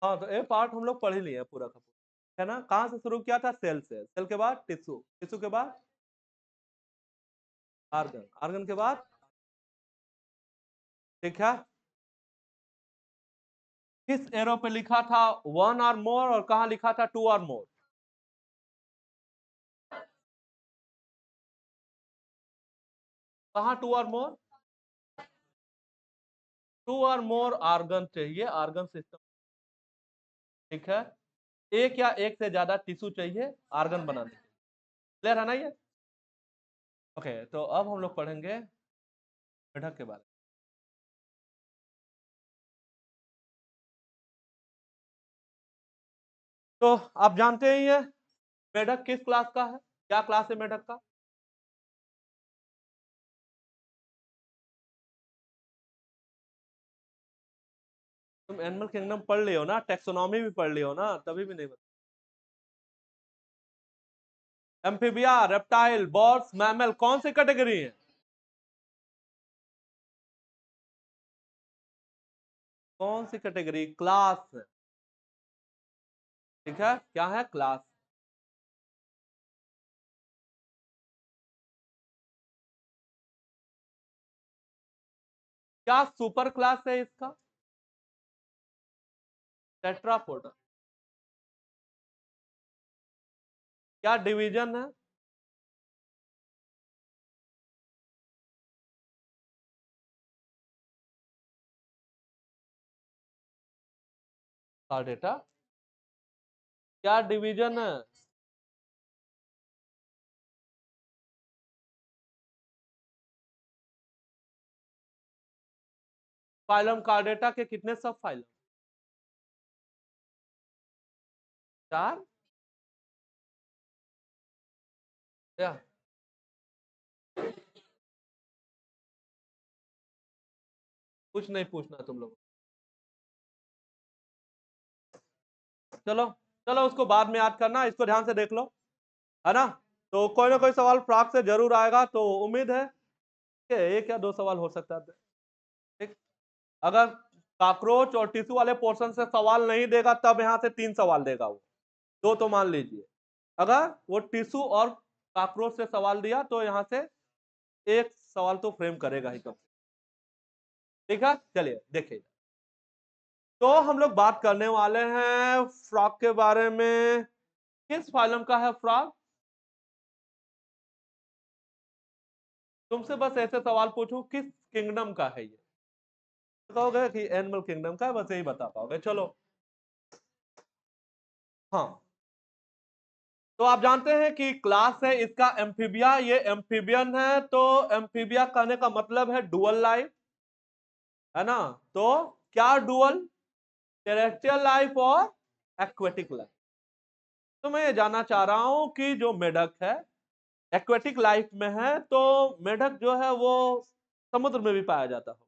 हाँ, तो ये पार्ट हम लोग पढ़ ही लिए हैं पूरा का पूरा, है ना। कहाँ से शुरू किया था? सेल से। सेल के बाद टिश्यू, टिश्यू के बाद आर्गन, आर्गन के बाद, ठीक है। किस एरो पे लिखा था वन और मोर, और कहाँ लिखा था टू और मोर? कहाँ टू और मोर? टू और मोर आर्गन चाहिए, आर्गन सिस्टम, ठीक है। एक या एक से ज्यादा टिश्यू चाहिए आर्गन बनाने के लिए। क्लियर है ना ये? ओके, तो अब हम लोग पढ़ेंगे मेढक के बारे में। तो आप जानते ही हैं मेढक किस क्लास का है, क्या क्लास है मेढक का? तुम एनिमल किंगडम पढ़ लियो ना, टेक्सोनॉमी भी पढ़ लियो ना, तभी भी नहीं बता। एम्फीबिया, रेप्टाइल, बर्ड्स, मैमल, कौन सी कैटेगरी है? कौन सी कैटेगरी? क्लास है, ठीक है। क्या है? क्लास। क्या सुपर क्लास है इसका? टेट्रापोडा। क्या डिवीजन है? कार्डेटा। क्या डिवीजन है? फाइलम कार्डेटा के कितने सब फाइलम? चार? क्या? कुछ नहीं पूछना तुम लोग। चलो, चलो उसको बाद में याद करना, इसको ध्यान से देख लो, है ना। तो कोई ना कोई सवाल फ्रॉक से जरूर आएगा, तो उम्मीद है कि एक या दो सवाल हो सकता है, ठीक। अगर कॉकरोच और टिश्यू वाले पोर्शन से सवाल नहीं देगा तब यहाँ से 3 सवाल देगा वो, दो तो मान लीजिए। अगर वो टिश्यू और कॉकरोच से सवाल दिया तो यहाँ से एक सवाल तो फ्रेम करेगा ही कम, ठीक है। चलिए देखिए, तो हम लोग बात करने वाले हैं फ्रॉग के बारे में। किस फाइलम का है फ्रॉग? तुमसे बस ऐसे सवाल पूछूं किस किंगडम का है ये, कहोगे कि एनिमल किंगडम का है, बस यही बता पाओगे। चलो, हाँ। तो आप जानते हैं कि क्लास है इसका एम्फीबिया, ये एम्फीबियन है, तो एम्फीबिया कहने का मतलब है डुअल लाइफ, है ना। तो क्या डुअल? टेरेस्ट्रियल लाइफ और एक्वेटिक लाइफ। तो मैं ये जानना चाह रहा हूं कि जो मेढक है एक्वेटिक लाइफ में है, तो मेढक जो है वो समुद्र में भी पाया जाता हो।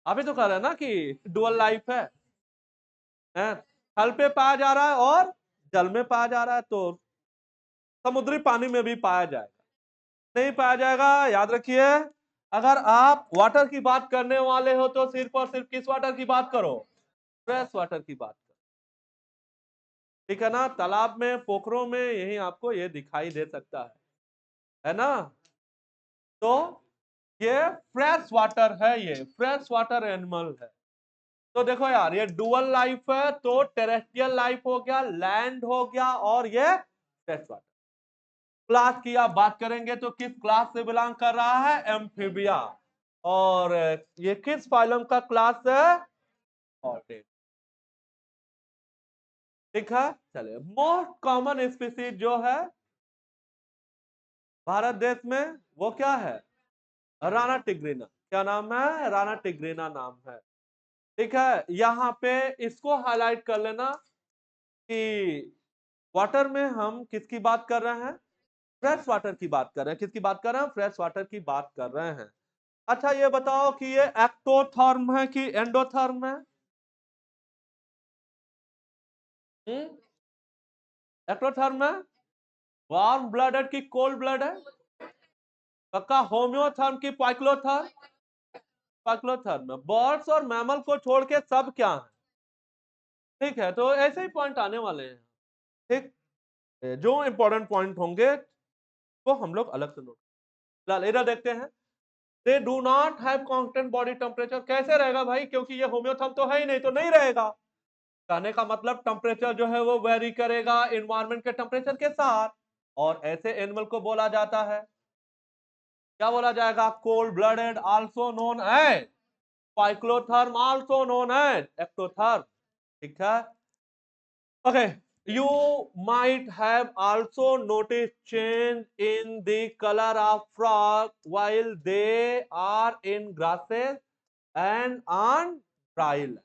अभी तो कह रहे हैं ना कि डुअल लाइफ है, थल पे पाया जा रहा है और जल में पाया जा रहा है, तो समुद्री पानी में भी पाया जाएगा, नहीं पाया जाएगा, याद रखिए। अगर आप वाटर की बात करने वाले हो तो सिर्फ और सिर्फ किस वाटर की बात करो? फ्रेश वाटर की बात करो, ठीक है ना। तालाब में, पोखरों में यही आपको ये दिखाई दे सकता है ना। तो ये फ्रेश वाटर है, ये फ्रेश वाटर एनिमल है। तो देखो यार, ये डुअल लाइफ है, तो टेरेस्ट्रियल लाइफ हो गया, लैंड हो गया, और ये फ्रेश वाटर। क्लास की आप बात करेंगे तो किस क्लास से बिलोंग कर रहा है? एम्फीबिया। और ये किस फाइलम का क्लास है? ऑर्डिड, ठीक है। चलिए, मोस्ट कॉमन स्पीसीज जो है भारत देश में वो क्या है? राणा टिग्रिना। क्या नाम है? राणा टिग्रिना नाम है, ठीक है। यहाँ पे इसको हाईलाइट कर लेना कि वाटर में हम किसकी बात कर रहे हैं? फ्रेश वाटर की बात कर रहे हैं। किसकी बात कर रहे हैं? फ्रेश वाटर की बात कर रहे हैं। अच्छा, ये बताओ कि ये एक्टोथर्म है कि एंडोथर्म है? एक्टोथर्म है। वार्म ब्लडेड की कोल्ड ब्लड है? पक्का होम्योथर्म की पाइक्लोथर्म? फाइक्लोथर्म में। बर्ड्स और मैमल को छोड़ के सब क्या है? ठीक है, तो ऐसे ही पॉइंट आने वाले हैं। ठीक, जो इंपॉर्टेंट पॉइंट होंगे वो हम लोग अलग से नोट। फिलहाल इधर देखते हैं, they do not have constant body temperature. कैसे रहेगा भाई, क्योंकि ये होम्योथर्म तो है ही नहीं, तो नहीं रहेगा। कहने का मतलब टेम्परेचर जो है वो वेरी करेगा एनवायरनमेंट के टेम्परेचर के साथ, और ऐसे एनिमल को बोला जाता है, क्या बोला जाएगा? Cold blooded, also known as poikilotherm, also known as ectotherm. ठीक है, okay. You might have also noticed change in the color of frog while they are in grasses and on dry land.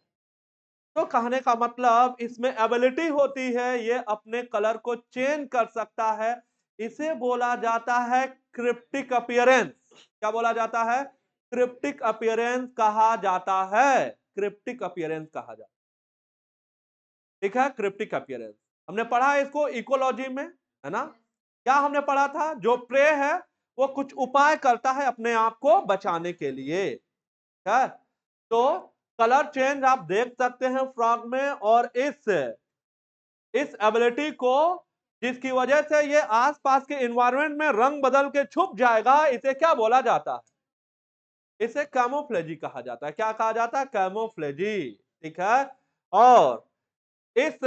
तो कहने का मतलब इसमें ability होती है, ये अपने कलर को चेंज कर सकता है। इसे बोला जाता है क्रिप्टिक अपीयरेंस। क्या बोला जाता है? क्रिप्टिक अपीयरेंस कहा जाता है। क्रिप्टिक अपीयरेंस कहा जाता है। ठीक है, क्रिप्टिक अपीयरेंस हमने पढ़ा है इसको इकोलॉजी में, है ना? क्या हमने पढ़ा था? जो प्रे है वो कुछ उपाय करता है अपने आप को बचाने के लिए। है, तो कलर चेंज आप देख सकते हैं फ्रॉग में, और इस एबिलिटी को, जिसकी वजह से ये आसपास के एनवायरनमेंट में रंग बदल के छुप जाएगा, इसे क्या बोला जाता है? इसे कैमोफ्लेजी कहा जाता है। क्या कहा जाता है? कैमोफ्लेजी। ठीक है, और इस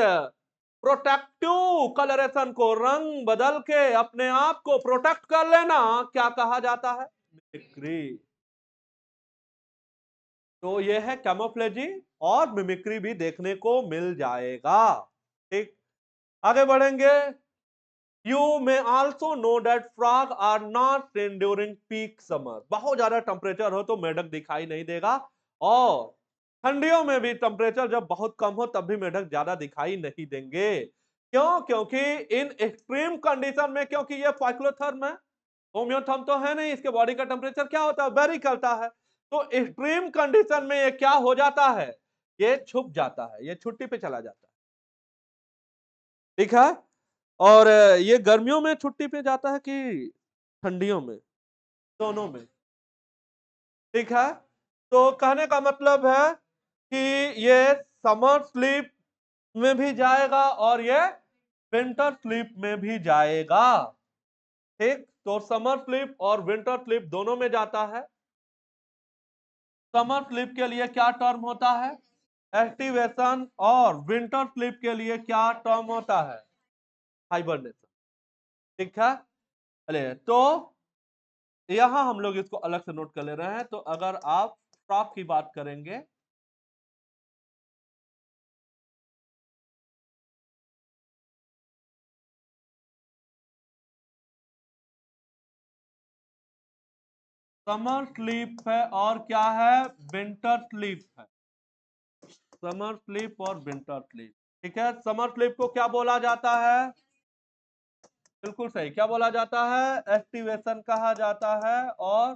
प्रोटेक्टिव कलरेशन को, रंग बदल के अपने आप को प्रोटेक्ट कर लेना, क्या कहा जाता है? मिमिक्री। तो यह है कैमोफ्लेजी, और मिमिक्री भी देखने को मिल जाएगा। ठीक, आगे बढ़ेंगे। You may also know that frog are not seen during peak summer. बहुत ज्यादा टेम्परेचर हो तो मेढक दिखाई नहीं देगा, और ठंडियों में भी टेम्परेचर जब बहुत कम हो तब भी मेढक ज्यादा दिखाई नहीं देंगे। क्यों? क्योंकि इन एक्सट्रीम कंडीशन में, क्योंकि ये फाइक्लोथर्म है, होम्योथर्म तो है नहीं, इसके बॉडी का टेम्परेचर क्या होता है? वेरी करता है। तो एक्सट्रीम कंडीशन में ये क्या हो जाता है? ये छुप जाता है, ये छुट्टी पे चला जाता है। ठीक है, और ये गर्मियों में छुट्टी पे जाता है कि ठंडियों में? दोनों में। ठीक है, तो कहने का मतलब है कि ये समर स्लीप में भी जाएगा और ये विंटर स्लीप में भी जाएगा। ठीक, तो समर स्लीप और विंटर स्लीप दोनों में जाता है। समर स्लीप के लिए क्या टर्म होता है? एक्टिवेशन। और विंटर स्लीप के लिए क्या टर्म होता है? हाइबरनेशन। ठीक है, चलिए, तो यहां हम लोग इसको अलग से नोट कर ले रहे हैं। तो अगर आप फ्रॉग की बात करेंगे, समर स्लीप है और क्या है? विंटर स्लीप है। समर स्लीप और विंटर स्लीप। ठीक है, समर स्लीप को क्या बोला जाता है? बिल्कुल सही, क्या बोला जाता है? एक्टिवेशन कहा जाता है। और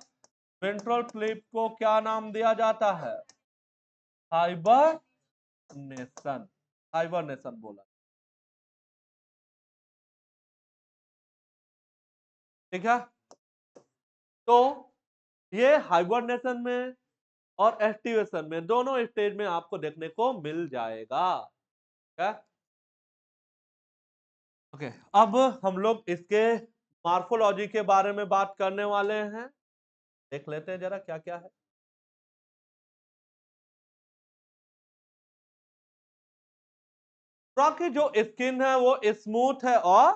विंटर स्लीप को क्या नाम दिया जाता है? हाइबरनेशन। हाइबरनेशन बोला। ठीक है, तो ये हाइबरनेशन में और एक्टिवेशन में दोनों स्टेज में आपको देखने को मिल जाएगा। ठीक है, ओके। अब हम लोग इसके मार्फोलॉजी के बारे में बात करने वाले हैं। देख लेते हैं जरा क्या क्या है। फ्रॉग की जो स्किन है वो स्मूथ है और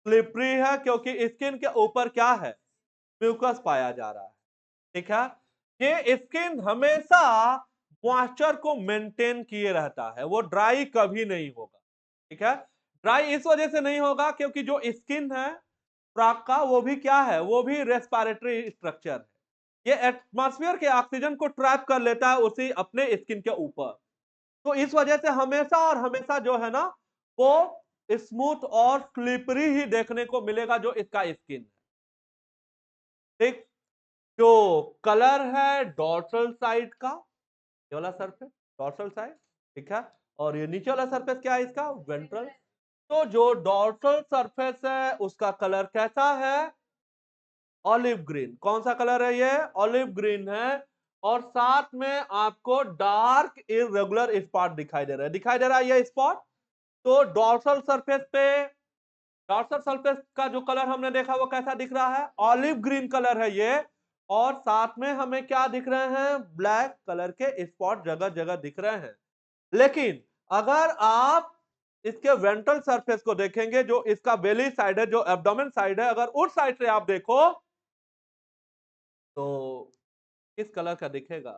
स्लिपरी है, क्योंकि स्किन के ऊपर क्या है? म्यूकस पाया जा रहा है। ठीक है, ये स्किन हमेशा मॉइस्चर को मेंटेन किए रहता है, वो ड्राई कभी नहीं होगा। ठीक है, ड्राई इस वजह से नहीं होगा क्योंकि जो स्किन है फ्रॉग का, वो भी क्या है? वो भी रेस्पिरेटरी स्ट्रक्चर है। ये एटमॉस्फेयर के ऑक्सीजन को ट्रैप कर लेता है उसी अपने स्किन के ऊपर। तो इस वजह से हमेशा और हमेशा जो है ना, वो स्मूथ और स्लिपरी ही देखने को मिलेगा जो इसका स्किन है। ठीक, जो कलर है डॉर्सल साइड का, ये वाला सरफेस डॉर्सल साइड। ठीक है, और ये नीचे वाला सरफेस क्या है इसका? वेंट्रल। तो जो डॉर्सल सरफेस है उसका कलर कैसा है? Olive green. कौन सा कलर है ये? ऑलिव ग्रीन है। और साथ में आपको डार्क इरेगुलर स्पॉट दिखाई दे रहा है। दिखाई दे रहा है ये स्पॉट। तो डॉर्सल सरफेस का जो कलर हमने देखा वो कैसा दिख रहा है? ऑलिव ग्रीन कलर है ये। और साथ में हमें क्या दिख रहे हैं? ब्लैक कलर के स्पॉट जगह जगह दिख रहे हैं। लेकिन अगर आप इसके वेंट्रल सरफेस को देखेंगे, जो इसका बेली साइड है, जो एब्डोमेन साइड है, अगर उस साइड से आप देखो तो किस कलर का दिखेगा?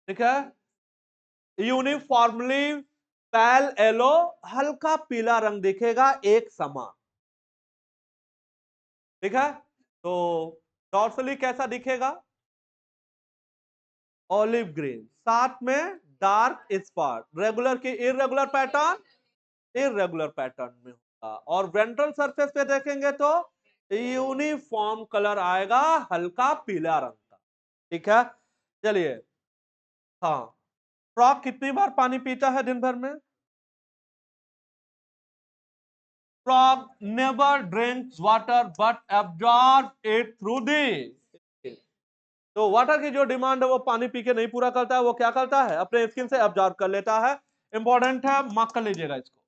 ठीक है, यूनिफॉर्मली पैल येलो, हल्का पीला रंग दिखेगा एक समान। ठीक है, तो डॉर्सली कैसा दिखेगा? ऑलिव ग्रीन, साथ में डार्क स्पॉट, रेगुलर की इरेगुलर पैटर्न, इरेगुलर पैटर्न में होगा। और वेंट्रल सरफेस पे देखेंगे तो यूनिफॉर्म कलर आएगा, हल्का पीला रंग का। ठीक है, चलिए। हाँ, फ्रॉग कितनी बार पानी पीता है दिन भर में? Frog never drinks water but absorbs it through the skin. तो वाटर की जो डिमांड है वो पानी पी के नहीं पूरा करता है, वो क्या करता है? अपने स्किन से एब्जॉर्ब कर लेता है। इंपॉर्टेंट है, मार्क कर लीजिएगा इसको।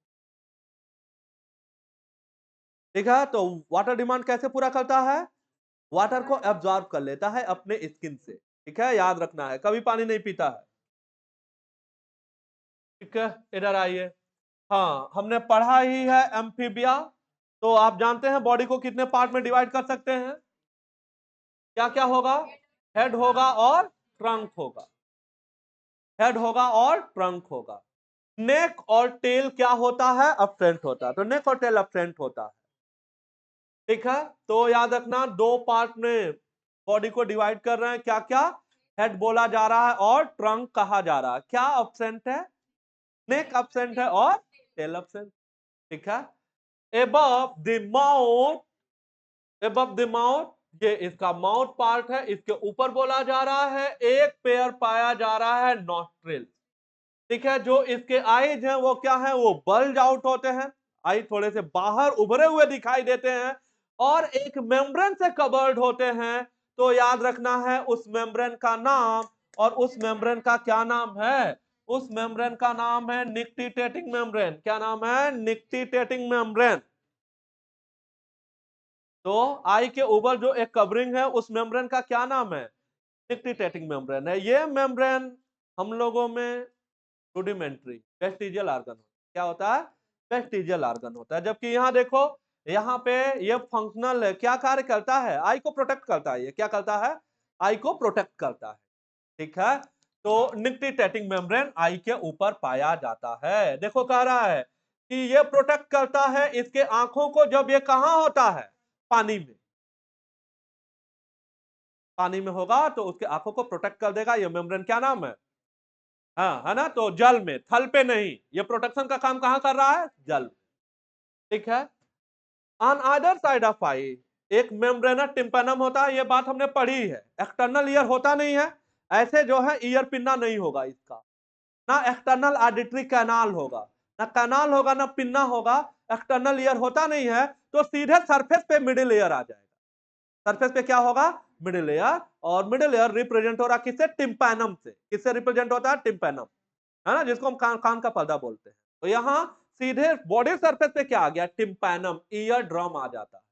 ठीक है, तो वाटर डिमांड कैसे पूरा करता है? वाटर को एब्जॉर्ब कर लेता है अपने स्किन से। ठीक है, याद रखना है, कभी पानी नहीं पीता है। ठीक है, इधर आइए। हाँ, हमने पढ़ा ही है एम्फीबिया। तो आप जानते हैं बॉडी को कितने पार्ट में डिवाइड कर सकते हैं? क्या क्या होगा? हेड होगा और ट्रंक होगा। हेड होगा और ट्रंक होगा। नेक और टेल क्या होता है? अपफ्रंट होता है। तो नेक और टेल अपफ्रंट होता है। ठीक है, तो याद रखना, दो पार्ट में बॉडी को डिवाइड कर रहे हैं। क्या क्या? हेड बोला जा रहा है और ट्रंक कहा जा रहा है। क्या अपसेंट है? नेक अपसेंट है और टेल अपसेंट। ठीक है, above the mouth, above the mouth, ये इसका माउथ पार्ट है, इसके ऊपर बोला जा रहा है एक पेयर पाया जा रहा है नॉस्ट्रिल। ठीक है, जो इसके आईज हैं वो क्या है? वो बल्ज आउट होते हैं, आई थोड़े से बाहर उभरे हुए दिखाई देते हैं और एक मेम्ब्रेन से कवर्ड होते हैं। तो याद रखना है उस मेम्ब्रेन का नाम, और उस मेम्ब्रेन का क्या नाम है? उस मेम्ब्रेन का नाम है निक्टिटेटिंग मेम्ब्रेन। क्या नाम है? Nictitating membrane. तो आई के ऊपर जो एक कवरिंग है उस मेम्ब्रेन का क्या नाम है? निक्टिटेटिंग मेम्ब्रेन है। ये मेम्ब्रेन हम लोगों में रुडिमेंट्री वेस्टिजियल ऑर्गन होता है। क्या होता है? वेस्टिजियल ऑर्गन होता है। जबकि यहाँ देखो, यहाँ पे ये फंक्शनल है। क्या कार्य करता है? आई को प्रोटेक्ट करता है। ये क्या करता है? आई को प्रोटेक्ट करता है। ठीक है, तो निक्टिटेटिंग मेम्ब्रेन आई के ऊपर पाया जाता है। देखो कह रहा है कि ये प्रोटेक्ट करता है इसके आंखों को, जब ये कहां होता है? पानी में। पानी में होगा तो उसके आंखों को प्रोटेक्ट कर देगा। ये मेम्ब्रेन क्या नाम है? हाँ, है ना? तो जल में, थल पे नहीं। ये प्रोटेक्शन का काम कहां कर रहा है? जल। ठीक है, ऑन अदर साइड ऑफ आई एक मेम्ब्रेना टिम्पैनम होता है। ये बात हमने पढ़ी है। एक्सटर्नल ईयर होता नहीं है, ऐसे जो है ईयर पिन्ना नहीं होगा इसका। ना एक्सटर्नल ऑडिटरी कैनाल होगा, ना कैनाल होगा, ना पिन्ना होगा। एक्सटर्नल ईयर होता नहीं है, तो सीधे सरफेस पे मिडिल ईयर आ जाएगा। सरफेस पे क्या होगा? Middle air. और मिडिल एयर रिप्रेजेंट हो रहा किससे? टिम्पैनम से। किससे रिप्रेजेंट होता है? टिम्पैनम, है ना, जिसको हम कान का पर्दा बोलते हैं। तो यहां सीधे बॉडी सरफेस पे क्या आ गया? टिम्पैनम, ईयर ड्रम आ जाता है।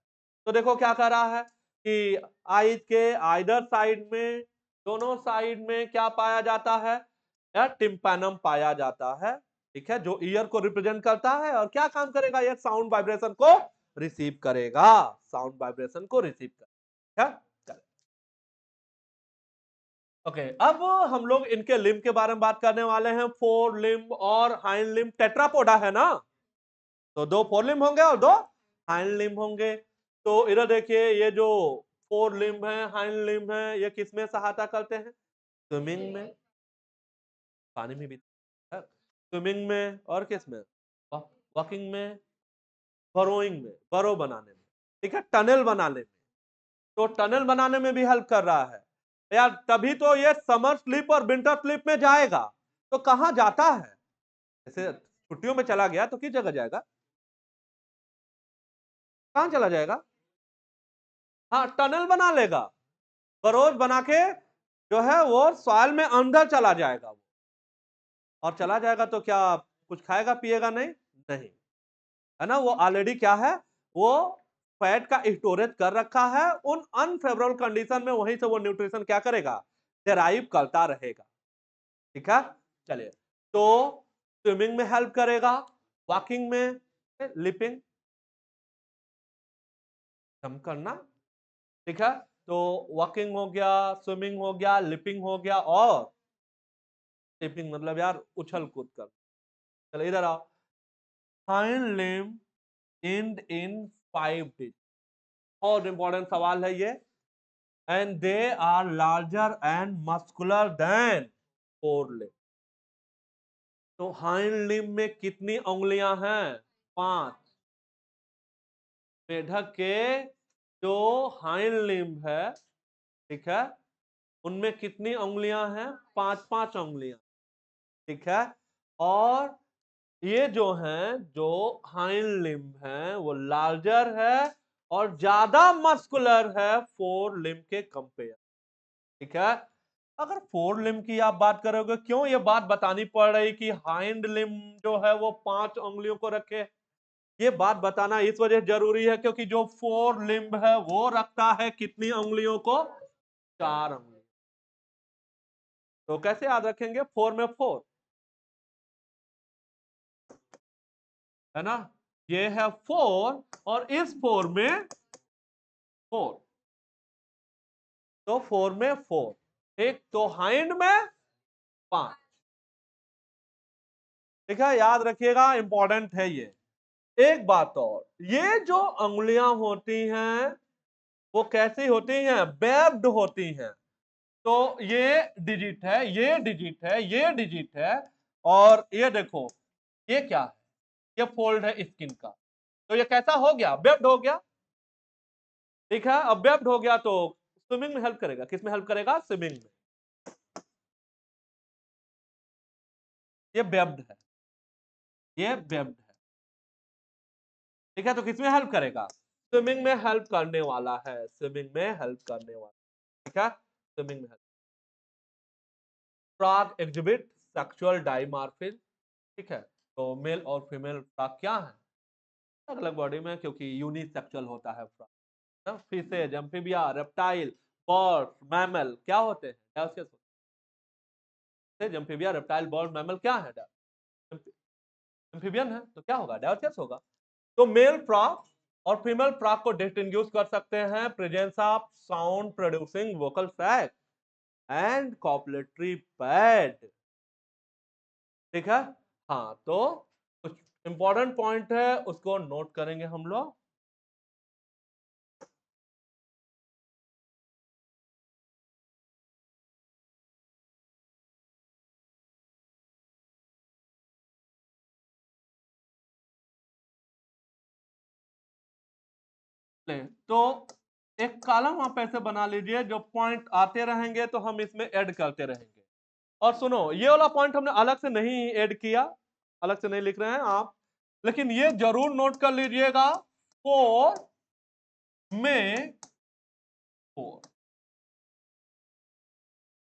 तो देखो क्या कर रहा है कि आईज के आइदर साइड में, दोनों साइड में क्या पाया जाता है? टिम्पैनम पाया जाता है। ठीक है, जो ईयर को रिप्रेजेंट करता है। और क्या काम करेगा? ये साउंड वाइब्रेशन को रिसीव करेगा। साउंड वाइब्रेशन को रिसीव करेगा। ओके, अब हम लोग इनके लिम्ब के बारे में बात करने वाले हैं। फोर लिम्ब और हाइंड लिम्ब, टेट्रापोडा है ना, तो दो फोर लिम्ब होंगे और दो हाइंड लिम्ब होंगे। तो इधर देखिए, ये जो फोर लिम्ब है, हाइंड लिम्ब है, ये किसमें सहायता करते हैं? स्विमिंग में, पानी में भी, स्विमिंग में, और किसमें? वॉकिंग में, बरोइंग में, बरो बनाने में। ठीक है, टनल बनाने में। तो टनल बनाने में भी हेल्प कर रहा है यार। तभी तो ये समर स्लीप और विंटर स्लीप में जाएगा। तो कहां जाता है? जैसे छुट्टियों में चला गया तो किस जगह जाएगा? कहां चला जाएगा? हाँ, टनल बना लेगा, बरोज बना के जो है वो सॉइल में अंदर चला जाएगा वो, और चला जाएगा तो क्या कुछ खाएगा पिएगा? नहीं, नहीं, है ना। वो ऑलरेडी क्या है, वो फैट का स्टोरेज कर रखा है, उन अनफेवरेबल कंडीशन में वहीं से वो न्यूट्रिशन क्या करेगा, डेराइव करता रहेगा। ठीक है, चलिए। तो स्विमिंग में हेल्प करेगा, वॉकिंग में, लिपिंग हम करना। ठीक है, तो वॉकिंग हो गया, स्विमिंग हो गया, लिपिंग हो गया, और लिपिंग मतलब यार उछल कूद कर। चलो इधर आओ। Hind limb and in 5 digit, और इंपॉर्टेंट सवाल है ये। And they are larger and muscular than 4 limb. तो हाइंड लिम्ब में कितनी उंगलियां हैं? 5। मेढक के जो हाइंड लिम्ब है, ठीक है, उनमें कितनी उंगलियां हैं? 5-5 उंगलियां। ठीक है, और ये जो हैं, जो हाइंड लिम्ब हैं, वो लार्जर है और ज्यादा मस्कुलर है 4 लिम्ब के कंपेयर। ठीक है, अगर 4 लिम्ब की आप बात करोगे, क्यों ये बात बतानी पड़ रही कि हाइंड लिम्ब जो है वो 5 उंगलियों को रखे? ये बात बताना इस वजह जरूरी है क्योंकि जो 4 लिम्ब है वो रखता है कितनी उंगलियों को? 4 उंगली। तो कैसे याद रखेंगे? 4 में 4, है ना। ये है 4 और इस 4 में 4, तो 4 में 4, ठीक, तो हाइंड में 5। ठीक है, याद रखिएगा, इंपॉर्टेंट है ये। एक बात और, ये जो उंगलियां होती हैं वो कैसी होती हैं? वेब्ड होती हैं। तो ये डिजिट है, ये डिजिट है, ये डिजिट है, और ये देखो, ये क्या है? ये फोल्ड है स्किन का। तो ये कैसा हो गया? वेब्ड हो गया। ठीक है, अब वेब्ड हो गया तो स्विमिंग में हेल्प करेगा। किस में हेल्प करेगा? स्विमिंग में। ये वेब्ड है, ये वेब्ड है। ठीक है, तो किस में हेल्प करेगा? स्विमिंग में हेल्प करने वाला है, स्विमिंग में हेल्प करने वाला। ठीक है, स्विमिंग में help. Frog exhibit sexual dimorphism. ठीक है, तो मेल और फीमेल फ्रॉग क्या है? अलग अलग बॉडी में, क्योंकि यूनिसेक्सुअल होता है frog. Fishes, amphibia, reptile, bird, mammal क्या होते हैं? डायोसियस होते हैं। एम्फीबिया, रेप्टाइल, बर्ड, मैमल क्या है? एम्फीबियन है, तो क्या होगा? डायोसियस होगा। तो मेल फ्रॉग और फीमेल फ्रॉग को डिस्टिंग्विश कर सकते हैं presence of sound producing vocal sac and copulatory pad. ठीक है, हाँ, तो कुछ इंपॉर्टेंट पॉइंट है उसको नोट करेंगे हम लोग। तो एक कॉलम आप ऐसे बना लीजिए, जो पॉइंट आते रहेंगे तो हम इसमें ऐड करते रहेंगे। और सुनो, ये वाला पॉइंट हमने अलग से नहीं ऐड किया, अलग से नहीं लिख रहे हैं आप, लेकिन ये जरूर नोट कर लीजिएगा, 4 में 4।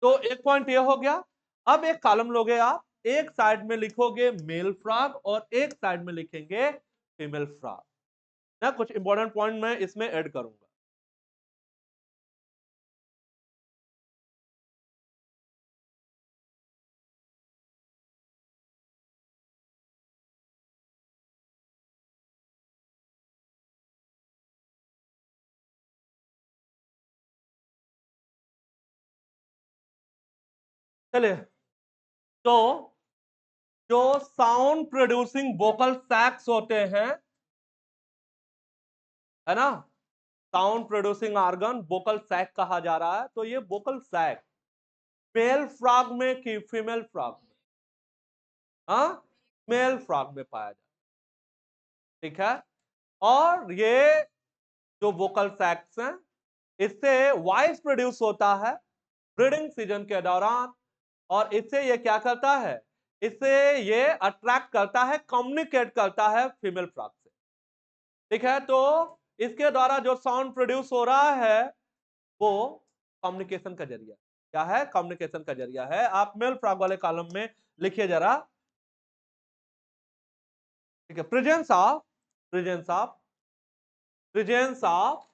तो एक पॉइंट ये हो गया। अब एक कॉलम लोगे आप, एक साइड में लिखोगे मेल फ्रॉग और एक साइड में लिखेंगे फीमेल फ्रॉग ना। कुछ इंपॉर्टेंट पॉइंट मैं इसमें ऐड करूंगा। चलिए, तो जो साउंड प्रोड्यूसिंग वोकल सैक्स होते हैं, है ना, sound producing organ vocal sac कहा जा रहा है। तो ये वोकल सैक मेल फ्रॉग में कि फीमेल फ्रॉग में? हाँ, मेल फ्रॉग में पाया जाता है। ठीक है, और ये जो वोकल सैक्स हैं, इससे वॉइस प्रोड्यूस होता है ब्रीडिंग सीजन के दौरान, और इससे ये क्या करता है? इससे ये अट्रैक्ट करता है, कम्युनिकेट करता है फीमेल फ्रॉग से। ठीक है, तो इसके द्वारा जो साउंड प्रोड्यूस हो रहा है वो कम्युनिकेशन का जरिया। क्या है, कम्युनिकेशन का जरिया है। आप मेल फ्रॉग वाले कॉलम में लिखिए जरा, ठीक है, presence of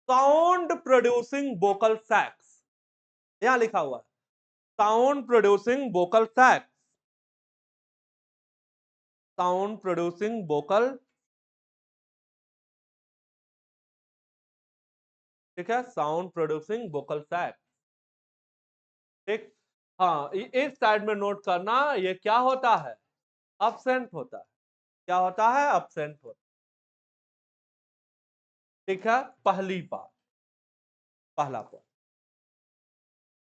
sound producing vocal sacs, यहां लिखा हुआ है sound producing vocal sacs, sound producing vocal, ठीक है, साउंड प्रोड्यूसिंग वोकल सैक्स, ठीक। हाँ, इस साइड में नोट करना, ये क्या होता है, अब्सेंट होता है। क्या होता है, अब्सेंट होता है, ठीक है, पहली बात, पहला पॉइंट,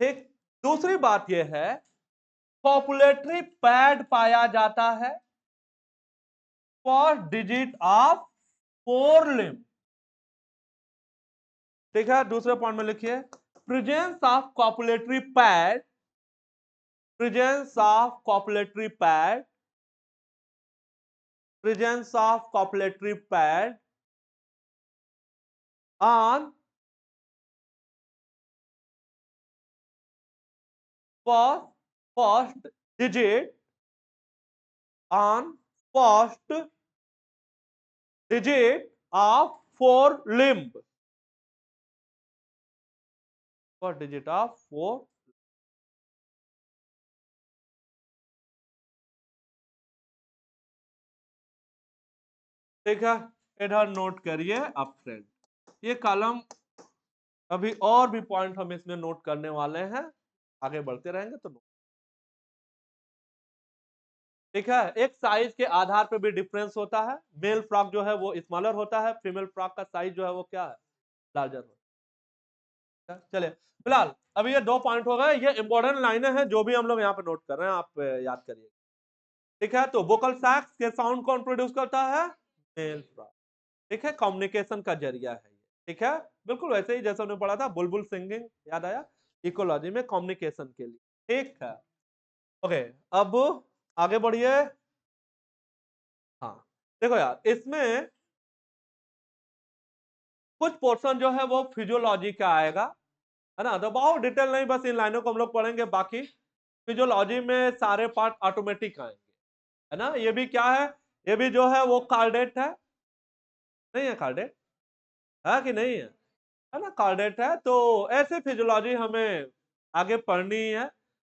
ठीक। दूसरी बात यह है, पॉपुलेटरी पैड पाया जाता है फॉर डिजिट ऑफ 4 लिम्ब, ठीक है। दूसरे पॉइंट में लिखिए, presence of copulatory pad, presence of copulatory pad, presence of copulatory pad on first digit, on first digit of 4 limb, first digit of 4, ठीक है। इधर नोट करिए अप फ्रेंड, ये कॉलम अभी और भी पॉइंट हम इसमें नोट करने वाले हैं, आगे बढ़ते रहेंगे तो ठीक है। एक साइज के आधार पर भी डिफरेंस होता है, मेल फ्रॉक जो है वो स्मॉलर होता है, फीमेल फ्रॉक का साइज जो है वो क्या है, लार्जर होता है। चलिए, फिलहाल अभी ये 2 पॉइंट हो गए, ये इंपॉर्टेंट लाइनें हैं जो भी हम लोग यहाँ पे नोट कर रहे हैं, आप याद करिए, ठीक है। तो वोकल सैक्स के साउंड कौन प्रोड्यूस करता है, मेल फ्रॉक, ठीक है, कम्युनिकेशन का जरिया है ये, ठीक है। बिल्कुल वैसे ही जैसे हमने पढ़ा था बुलबुल सिंगिंग, याद आया, इकोलॉजी में कम्युनिकेशन के लिए, ठीक है। ओके, अब आगे बढ़िए। हाँ, देखो यार, इसमें कुछ पोर्शन जो है वो फिजियोलॉजी का आएगा, है ना, तो बहुत डिटेल नहीं, बस इन लाइनों को हम लोग पढ़ेंगे, बाकी फिजियोलॉजी में सारे पार्ट ऑटोमेटिक आएंगे, है ना। ये भी क्या है, ये भी जो है वो कार्डेट है, नहीं है कार्डेट, है कि नहीं है ना, कार्डेट है। तो ऐसे फिजियोलॉजी हमें आगे पढ़नी है,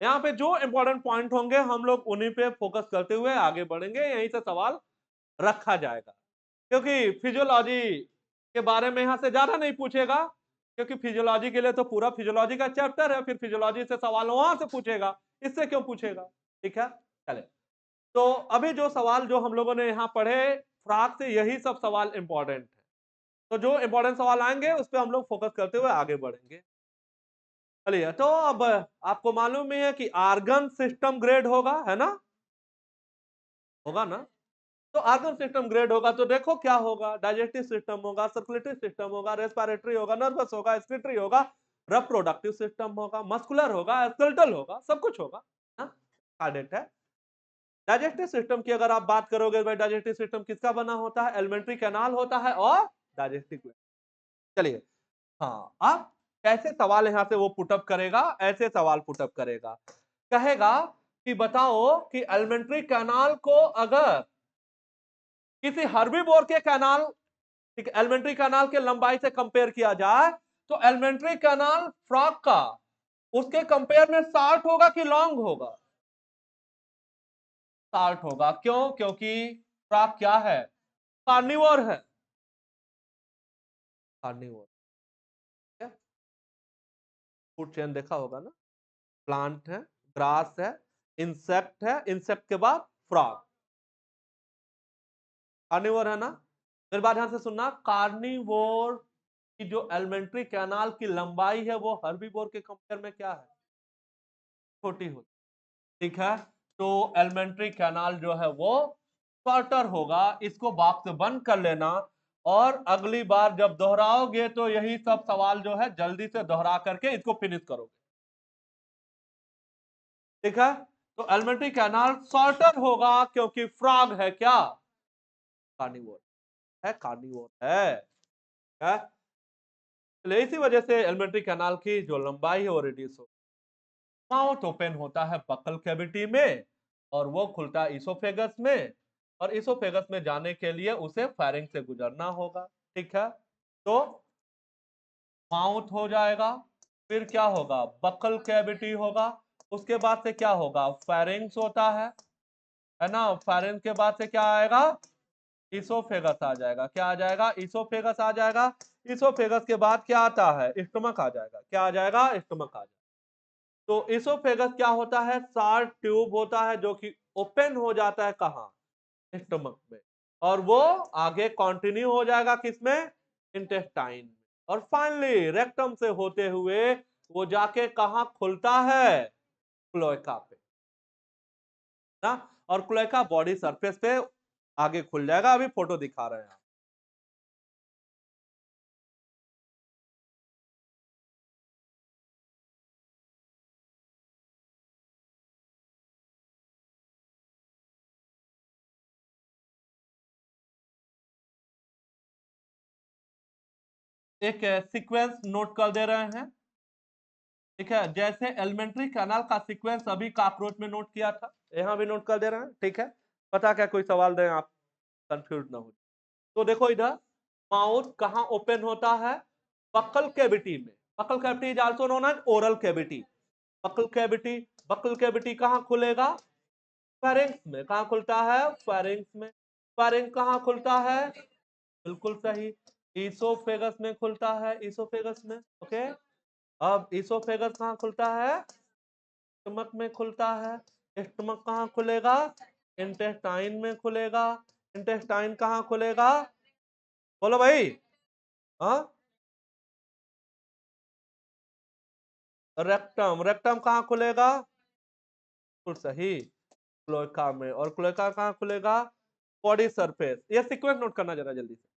यहाँ पे जो इंपॉर्टेंट पॉइंट होंगे हम लोग उन्हीं पे फोकस करते हुए आगे बढ़ेंगे, यहीं से सवाल रखा जाएगा, क्योंकि फिजियोलॉजी के बारे में यहाँ से ज्यादा नहीं पूछेगा, क्योंकि फिजियोलॉजी के लिए तो पूरा फिजियोलॉजी का चैप्टर है, फिर फिजियोलॉजी से सवाल वहां से पूछेगा, इससे क्यों पूछेगा, ठीक है। चले, तो अभी जो सवाल जो हम लोगों ने यहाँ पढ़े फ्रॉक से, यही सब सवाल इंपॉर्टेंट है, तो जो इंपॉर्टेंट सवाल आएंगे उस पर हम लोग फोकस करते हुए आगे बढ़ेंगे। चलिए, तो अब आपको मालूम ही है कि आर्गन सिस्टम ग्रेड होगा, है ना, होगा ना। तो आर्गन सिस्टम ग्रेड होगा तो देखो क्या होगा, डाइजेस्टिव सिस्टम होगा, सर्कुलेटरी सिस्टम होगा, रेस्पिरेटरी होगा, नर्वस होगा, एक्सक्रीटरी होगा, रिप्रोडक्टिव सिस्टम होगा, मस्कुलर होगा, स्केलेटल होगा, सब कुछ होगा ना, कार्डेट है। डाइजेस्टिव सिस्टम की अगर आप बात करोगे, भाई डाइजेस्टिव सिस्टम किसका बना होता है, एलिमेंट्री कैनाल होता है और डाइजेस्टिव ग्लैंड। चलिए, हाँ, अब कैसे सवाल यहां से वो पुटअप करेगा, ऐसे सवाल पुटअप करेगा, कहेगा कि बताओ कि एलिमेंट्री कैनाल को अगर किसी हर्बीवोर के कैनाल, ठीक, एलिमेंट्री कैनाल के लंबाई से कंपेयर किया जाए, तो एलिमेंट्री कैनाल फ्रॉग का उसके कंपेयर में शॉर्ट होगा कि लॉन्ग होगा, शॉर्ट होगा। क्यों, क्योंकि फ्रॉग क्या है, कार्निवोर है, कार्निवोर, फूड चेन देखा होगा ना, प्लांट है, ग्रास है, इंसेक्ट है, इंसेक्ट के बाद फ्रॉग, कार्निवोर है ना। फिर बात ध्यान से सुनना, कार्निवोर की जो एलिमेंट्री कैनाल की लंबाई है वो हर्बीवोर के कंपेयर में क्या है, छोटी होती, ठीक है। तो एलिमेंट्री कैनाल जो है वो शॉर्टर होगा, इसको बॉक्स बंद कर लेना, और अगली बार जब दोहराओगे तो यही सब सवाल जो है जल्दी से दोहरा करके इसको फिनिश करोगे, ठीक है। तो एलिमेंट्री कैनाल शॉर्टर होगा क्योंकि फ्रॉग है क्या, कार्निवोर है, कार्निवोर है? इसलिए इसी वजह से एलिमेंट्री कैनाल की जो लंबाई है वो रिड्यूस हो, माउथ ओपन होता है बकल कैविटी में और वो खुलता है इसोफेगस में, और इसोफेगस में जाने के लिए उसे फेरिंग से गुजरना होगा। ठीक है, तो माउथ हो जाएगा, फिर क्या होगा, बकल कैविटी होगा, उसके बाद से क्या होगा, फेरिंग्स होता है ना, फेरिंग्स के बाद से क्या आएगा, इसोफेगस आ जाएगा। क्या आ जाएगा, इसोफेगस आ जाएगा। इसोफेगस के बाद क्या आता है, स्टमक आ जाएगा। क्या आ जाएगा, स्टमक आ जाएगा। तो इसोफेगस क्या होता है, शार्प ट्यूब होता है जो कि ओपन हो जाता है कहाँ, स्टमक में, और वो आगे कंटिन्यू हो जाएगा किसमें, इंटेस्टाइन में, और फाइनली रेक्टम से होते हुए वो जाके कहाँ खुलता है, क्लोएका पे ना, और क्लोएका बॉडी सरफेस पे आगे खुल जाएगा। अभी फोटो दिखा रहे हैं। एक सीक्वेंस नोट कर दे रहे हैं। ठीक है, जैसे एलिमेंट्री कैनाल का सीक्वेंस अभी कॉकरोच में नोट किया था, यहाँ भी नोट कर दे रहे हैं। ठीक है, पता क्या कोई सवाल दें आप, कंफ्यूज ना हो। तो देखो इधर माउथ कहाँ ओपन होता है, बक्कल कैविटी में। Buccal cavity is also known as oral cavity. Buccal cavity, buccal cavity कहाँ खुलेगा, फेरिंक्स में। कहाँ खुलता है, फेरिंक्स में। फेरिंक्स कहाँ खुलता है, बिल्कुल सही, इसोफेगस में खुलता है, इसोफेगस में। ओके, अब इसोफेगस कहाँ खुलता है, स्टमक में खुलता है। स्टमक कहाँ खुलेगा, इंटेस्टाइन में खुलेगा। इंटेस्टाइन कहाँ खुलेगा, बोलो भाई, हाँ, रेक्टम। रेक्टम कहाँ खुलेगा, बिल्कुल सही, क्लोएका में। और क्लोएका कहाँ खुलेगा, बॉडी सरफेस। ये सीक्वेंस नोट करना जरा जल्दी से।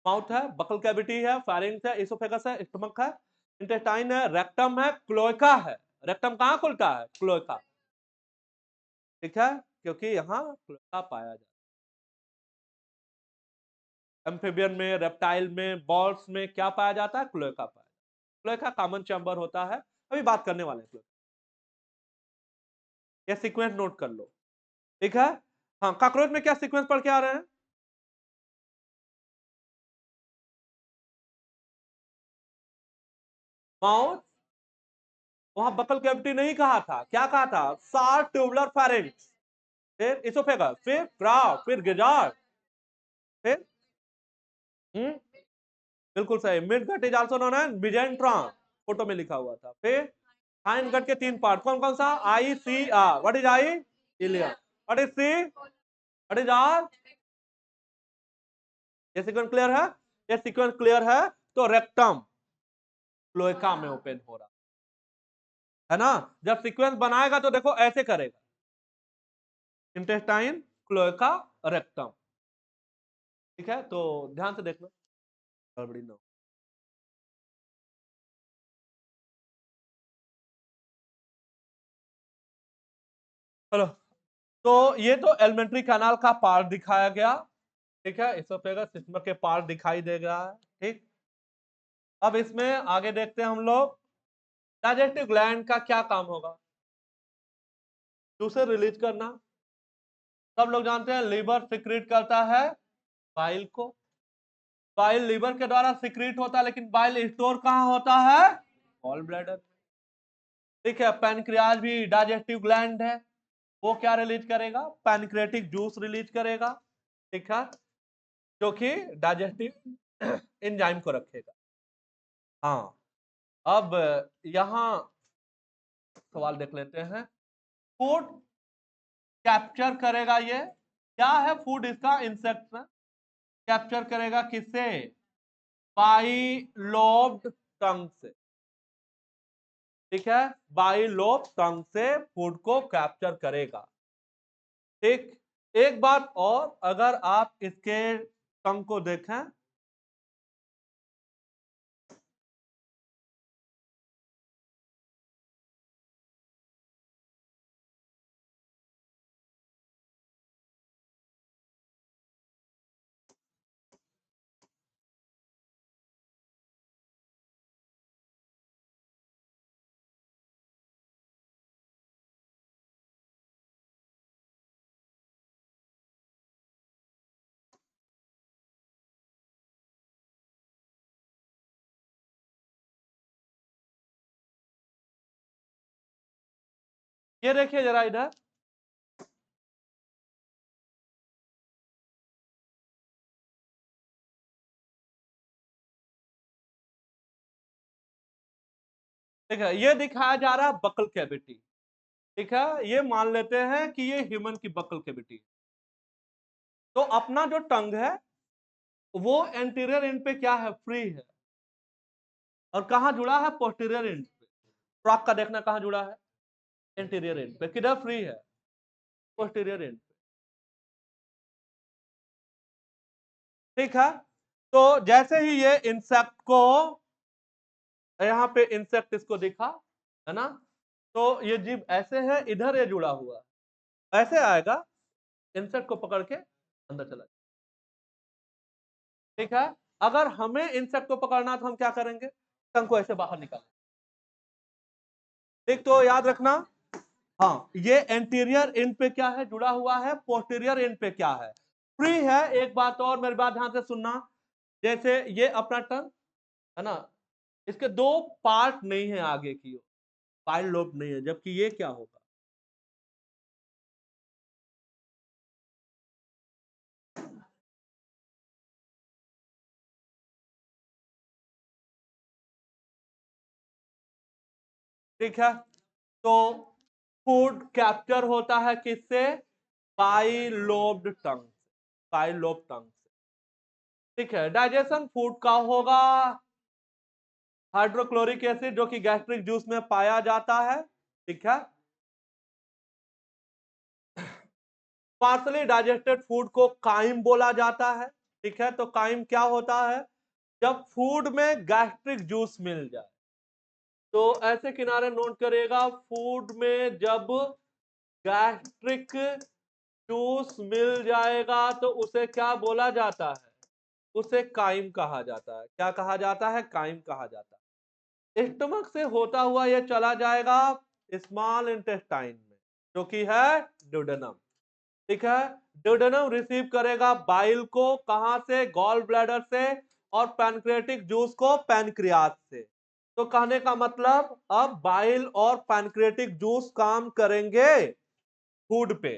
माउथ है, बकल कैविटी है, फेरिंक्स है, इसोफेगस है, स्टमक है, इंटेस्टाइन है, रेक्टम है, क्लोएका है। रेक्टम कहाँ खुलता है, क्लोएका। ठीक है, क्योंकि यहाँ क्लोएका पाया जाता है। एम्फीबियन में, रेप्टाइल में, बॉल्स में क्या पाया जाता है, क्लोएका पाया जाता है। क्लोएका कॉमन चैम्बर होता है, अभी बात करने वाले हैं क्लोएका। ये सीक्वेंस नोट कर लो। ठीक है, हाँ, कॉकरोच में क्या सीक्वेंस पढ़ के आ रहे हैं, माउथ, वहां बकल कैविटी नहीं कहा था, क्या कहा था, शार्प ट्यूबुलर फेरिंक्स, फिर इसोफेगस, फिर क्राव, फिर गिजार्ड, फिर बिल्कुल सही, mid gut is also known as mesenteron, photo में लिखा हुआ था। फिर हाइंड गट के तीन पार्ट कौन कौन सा, I C R. What is I, ileum. What is C, what is R. ये सीक्वेंस क्लियर है, ये सीक्वेंस क्लियर है। तो रेक्टम क्लोएका में ओपन हो रहा है ना। जब सीक्वेंस बनाएगा तो देखो ऐसे करेगा, इंटेस्टाइन, क्लोएका, रेक्टम। ठीक है, तो ध्यान से देखना, गड़बड़ी ना हो। चलो, तो ये तो एलिमेंट्री कैनाल का पार्ट दिखाया गया। ठीक है, इसोफेगस सिस्टम के पार्ट दिखाई दे रहा है। ठीक, अब इसमें आगे देखते हैं हम लोग, डाइजेस्टिव ग्लैंड का क्या काम होगा, जूसेस रिलीज करना। सब लोग जानते हैं लीवर सिक्रीट करता है बाइल को, बाइल लीवर के द्वारा सिक्रीट होता है, लेकिन बाइल स्टोर कहाँ होता है, गॉल ब्लैडर। ठीक है, पैनक्रियाज भी डाइजेस्टिव ग्लैंड है, वो क्या रिलीज करेगा, पैनक्रियाटिक जूस रिलीज करेगा। ठीक है, जो कि डाइजेस्टिव एंजाइम को रखेगा। हाँ, अब यहां सवाल देख लेते हैं, फूड कैप्चर करेगा ये, क्या है फूड इसका, इंसेक्ट में कैप्चर करेगा किससे, बाइलोब्ड टंग से। ठीक है, बाइलोब टंग से फूड को कैप्चर करेगा। ठीक, एक बात और, अगर आप इसके टंग को देखें, ये देखिए जरा इधर, ठीक है, ये दिखाया जा रहा है बकल कैविटी। ठीक है, ये मान लेते हैं कि ये ह्यूमन की बकल कैविटी। तो अपना जो टंग है वो एंटीरियर एंड पे क्या है, फ्री है, और कहां जुड़ा है, पोस्टीरियर एंड पे। फ्रॉक का देखना कहां जुड़ा है, एंटीरियर एंड पे। किधर फ्री है, पोस्टीरियर एंड पे। ठीक है, तो जैसे ही ये इंसेक्ट को, यहाँ पे इंसेक्ट इसको दिखा, है ना, तो ये जीभ ऐसे है, इधर ये जुड़ा हुआ है, ऐसे आएगा, इंसेक्ट को पकड़ के अंदर चला जाए। ठीक है, अगर हमें इंसेक्ट को पकड़ना तो हम क्या करेंगे, टंग को ऐसे बाहर निकालेंगे। ठीक, तो याद रखना, हाँ, ये एंटीरियर एंड पे क्या है, जुड़ा हुआ है, पोस्टीरियर एंड पे क्या है, फ्री है। एक बात और मेरी बात ध्यान से सुनना, जैसे ये अपना टंग है ना, इसके दो पार्ट नहीं है आगे की ओर, पाइल लोब नहीं है, जबकि ये क्या होगा, ठीक है। तो फूड कैप्चर होता है किससे, बाइलोब्ड टंग, बाइलोब टंग से। ठीक है, डाइजेशन फूड का होगा हाइड्रोक्लोरिक एसिड, जो कि गैस्ट्रिक जूस में पाया जाता है। ठीक है, पार्सली डाइजेस्टेड फूड को काइम बोला जाता है। ठीक है, तो काइम क्या होता है, जब फूड में गैस्ट्रिक जूस मिल जाए। तो ऐसे किनारे नोट करिएगा, फूड में जब गैस्ट्रिक जूस मिल जाएगा तो उसे क्या बोला जाता है, उसे काइम कहा जाता है। क्या कहा जाता है, काइम कहा जाता है। स्टमक से होता हुआ यह चला जाएगा स्मॉल इंटेस्टाइन में, जो कि है ड्यूडेनम। ठीक है, ड्यूडेनम रिसीव करेगा बाइल को, कहां से, गॉल ब्लैडर से, और पैनक्रियाटिक जूस को पैनक्रियाज से। तो कहने का मतलब अब बाइल और पैनक्रियाटिक जूस काम करेंगे फूड पे,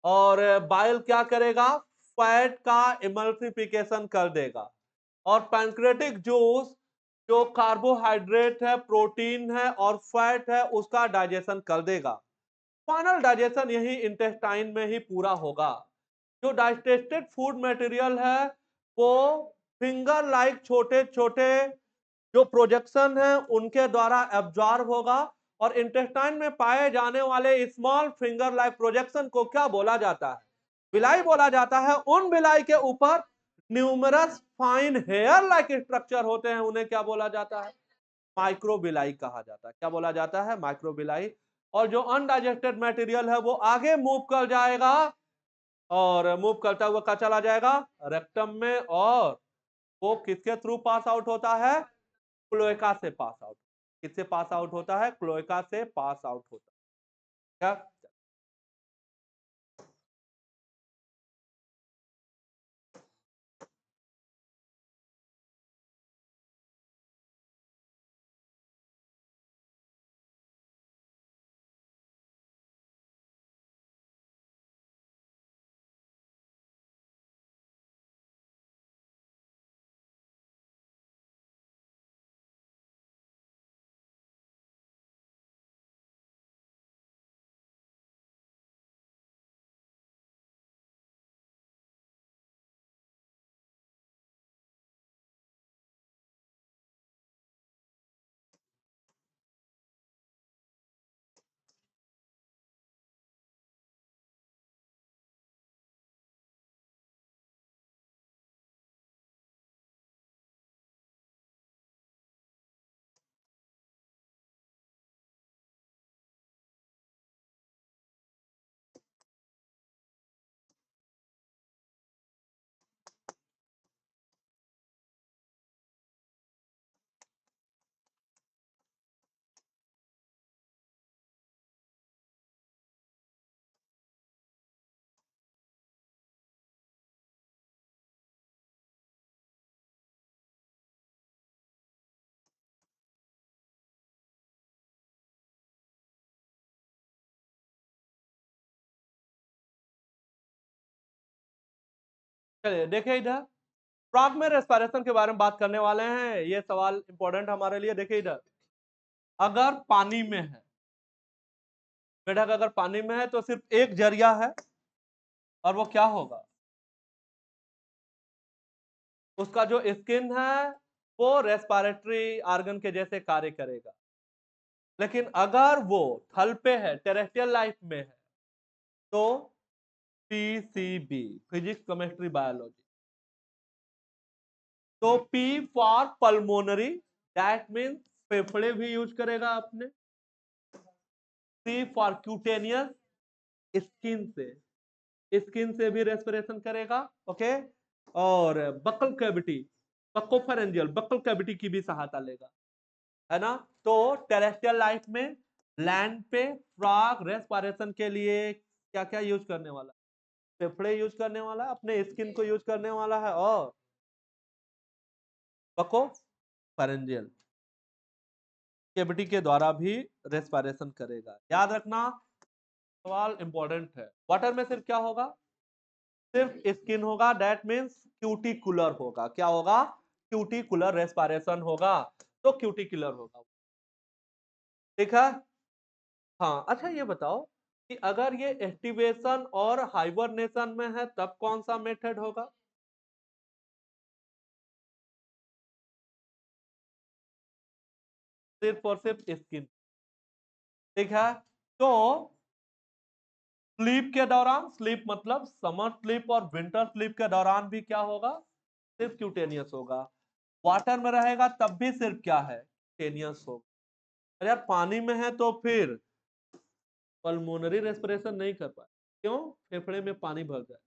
और बाइल क्या करेगा, फैट का इमल्सिफिकेशन कर देगा, और पैनक्रियाटिक जूस जो कार्बोहाइड्रेट है, प्रोटीन है और फैट है, उसका डाइजेशन कर देगा। फाइनल डाइजेशन यही इंटेस्टाइन में ही पूरा होगा। जो डाइजेस्टेड फूड मटेरियल है वो फिंगर लाइक छोटे छोटे जो प्रोजेक्शन है उनके द्वारा एब्जॉर्ब होगा, और इंटेस्टाइन में पाए जाने वाले स्मॉल फिंगर लाइक प्रोजेक्शन को क्या बोला जाता है, बिलाई बोला जाता है। उन बिलाई के ऊपर numerous fine hair like structure होते हैं, उन्हें क्या बोला जाता है, माइक्रोबिलाई कहा जाता है। क्या बोला जाता है, माइक्रोबिलाई। और जो अनडाइजेस्टेड मटेरियल है वो आगे मूव कर जाएगा, और मूव करता हुआ कहा चला जाएगा, रेक्टम में, और वो किसके थ्रू पास आउट होता है, क्लोएका से पास आउट। किससे पास आउट होता है, क्लोएका से पास आउट होता है। क्या चलिए देखिए इधर फ्रॉग में रेस्पिरेशन के बारे में बात करने वाले हैं। ये सवाल इंपॉर्टेंट हमारे लिए। देखिए इधर, अगर पानी में है, मेढक अगर पानी में है तो सिर्फ एक जरिया है, और वो क्या होगा? उसका जो स्किन है वो रेस्पिरेटरी ऑर्गन के जैसे कार्य करेगा। लेकिन अगर वो थल पे है, टेरेस्ट्रियल लाइफ में है, तो पीसीबी, फिजिक्स केमिस्ट्री बायोलॉजी। तो P for pulmonary, that means फेफड़े भी यूज करेगा आपने। सी फॉर क्यूटेनियस, स्किन से भी रेस्पिरेशन करेगा। ओके। और buccal cavity, buccopharyngeal, buccal cavity की भी सहायता लेगा, है ना। तो टेरेस्ट्रियल लाइफ में, लैंड पे फ्रॉग रेस्पिरेशन के लिए क्या क्या यूज करने वाला? फेफड़े यूज करने वाला, अपने स्किन को यूज करने वाला है, और बकोफेरेंजियल कैविटी के द्वारा भी रेस्पिरेशन करेगा। याद रखना, सवाल इंपॉर्टेंट है। वाटर में सिर्फ क्या होगा? सिर्फ स्किन होगा, दैट मीन्स क्यूटिकुलर होगा। क्या होगा? क्यूटिकुलर रेस्पिरेशन होगा। तो क्यूटिकुलर होगा, ठीक है। हाँ, अच्छा ये बताओ कि अगर ये एक्टिवेशन और हाइबरनेशन में है तब कौन सा मेथड होगा? सिर्फ और सिर्फ स्किन, ठीक है। तो स्लीप के दौरान, स्लीप मतलब समर स्लीप और विंटर स्लीप के दौरान भी क्या होगा? सिर्फ क्यूटेनियस होगा। वाटर में रहेगा तब भी सिर्फ क्या है? क्यूटेनियस होगा। अरे यार पानी में है तो फिर पल्मोनरी रेस्पिरेशन नहीं कर पाए, क्यों? फेफड़े में पानी भर जाए,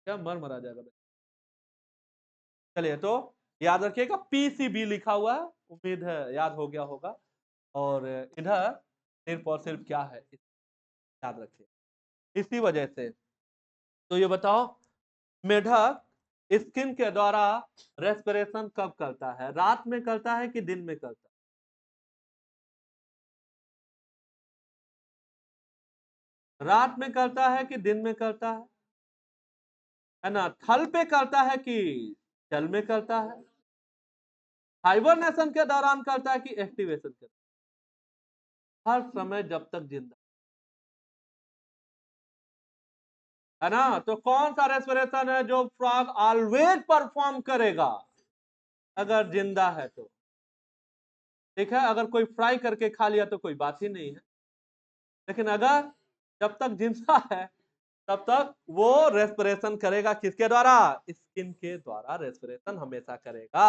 क्या मर मरा जाएगा भाई। चलिए तो याद रखिएगा, पीसीबी लिखा हुआ है, उम्मीद है याद हो गया होगा। और इधर सिर्फ और सिर्फ क्या है, याद रखिए। इसी वजह से तो ये बताओ, मेढक स्किन के द्वारा रेस्पिरेशन कब करता है? रात में करता है कि दिन में करता है? रात में करता है कि दिन में करता है ना? थल पे करता है कि जल में करता है? हाइबरनेशन के दौरान करता है कि एक्टिवेशन के? हर समय जब तक जिंदा है ना। तो कौन सा रेस्पिरेशन है जो फ्रॉग ऑलवेज परफॉर्म करेगा अगर जिंदा है तो? ठीक है, अगर कोई फ्राई करके खा लिया तो कोई बात ही नहीं है, लेकिन अगर जब तक जिंदा है तब तक वो रेस्पिरेशन करेगा। किसके द्वारा? स्किन के द्वारा रेस्पिरेशन हमेशा करेगा।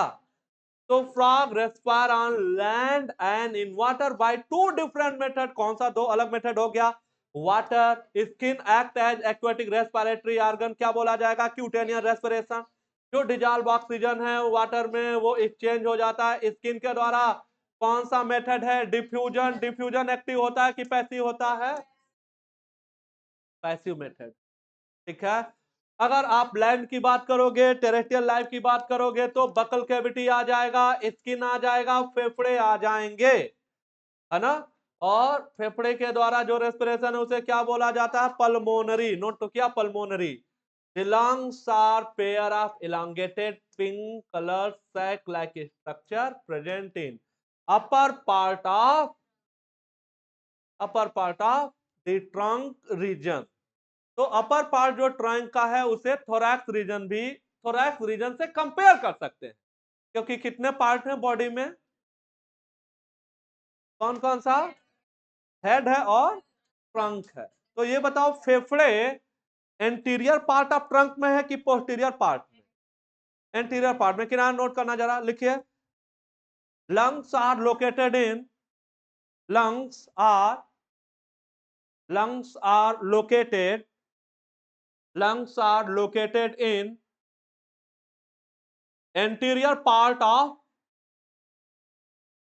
तो frog respire on land and in water by two different method. कौन सा? दो अलग मेथड हो गया। Water skin act as aquatic respiratory organ, क्या बोला जाएगा? Cutaneous respiration. जो डिजॉल्व ऑक्सीजन है वाटर में वो एक्सचेंज हो जाता है स्किन के द्वारा। कौन सा मेथड है? डिफ्यूजन। डिफ्यूजन एक्टिव होता है कि पैसिव होता है? पैसिव मेथड, ठीक है। अगर आप लैंड की बात करोगे, टेरेस्ट्रियल लाइफ की बात करोगे, तो बकल कैविटी आ जाएगा, स्किन आ जाएगा, फेफड़े आ जाएंगे, है ना। और फेफड़े के द्वारा जो रेस्पिरेशन है उसे क्या बोला जाता है? पल्मोनरी। नोट तो किया, pulmonary. The lungs are pair of elongated pink color sac-like structure present in upper part of the trunk region। तो अपर पार्ट जो ट्रंक का है उसे थोरैक्स रीजन भी, थोरैक्स रीजन से कंपेयर कर सकते हैं, क्योंकि कितने पार्ट हैं बॉडी में? कौन कौन सा? हेड है और ट्रंक है। तो ये बताओ, फेफड़े एंटीरियर पार्ट ऑफ ट्रंक में है कि पोस्टीरियर पार्ट में? एंटीरियर पार्ट में। किनारे नोट करना जरा, लिखिए। Lungs are located in, lungs are lungs are located lungs are located in anterior part of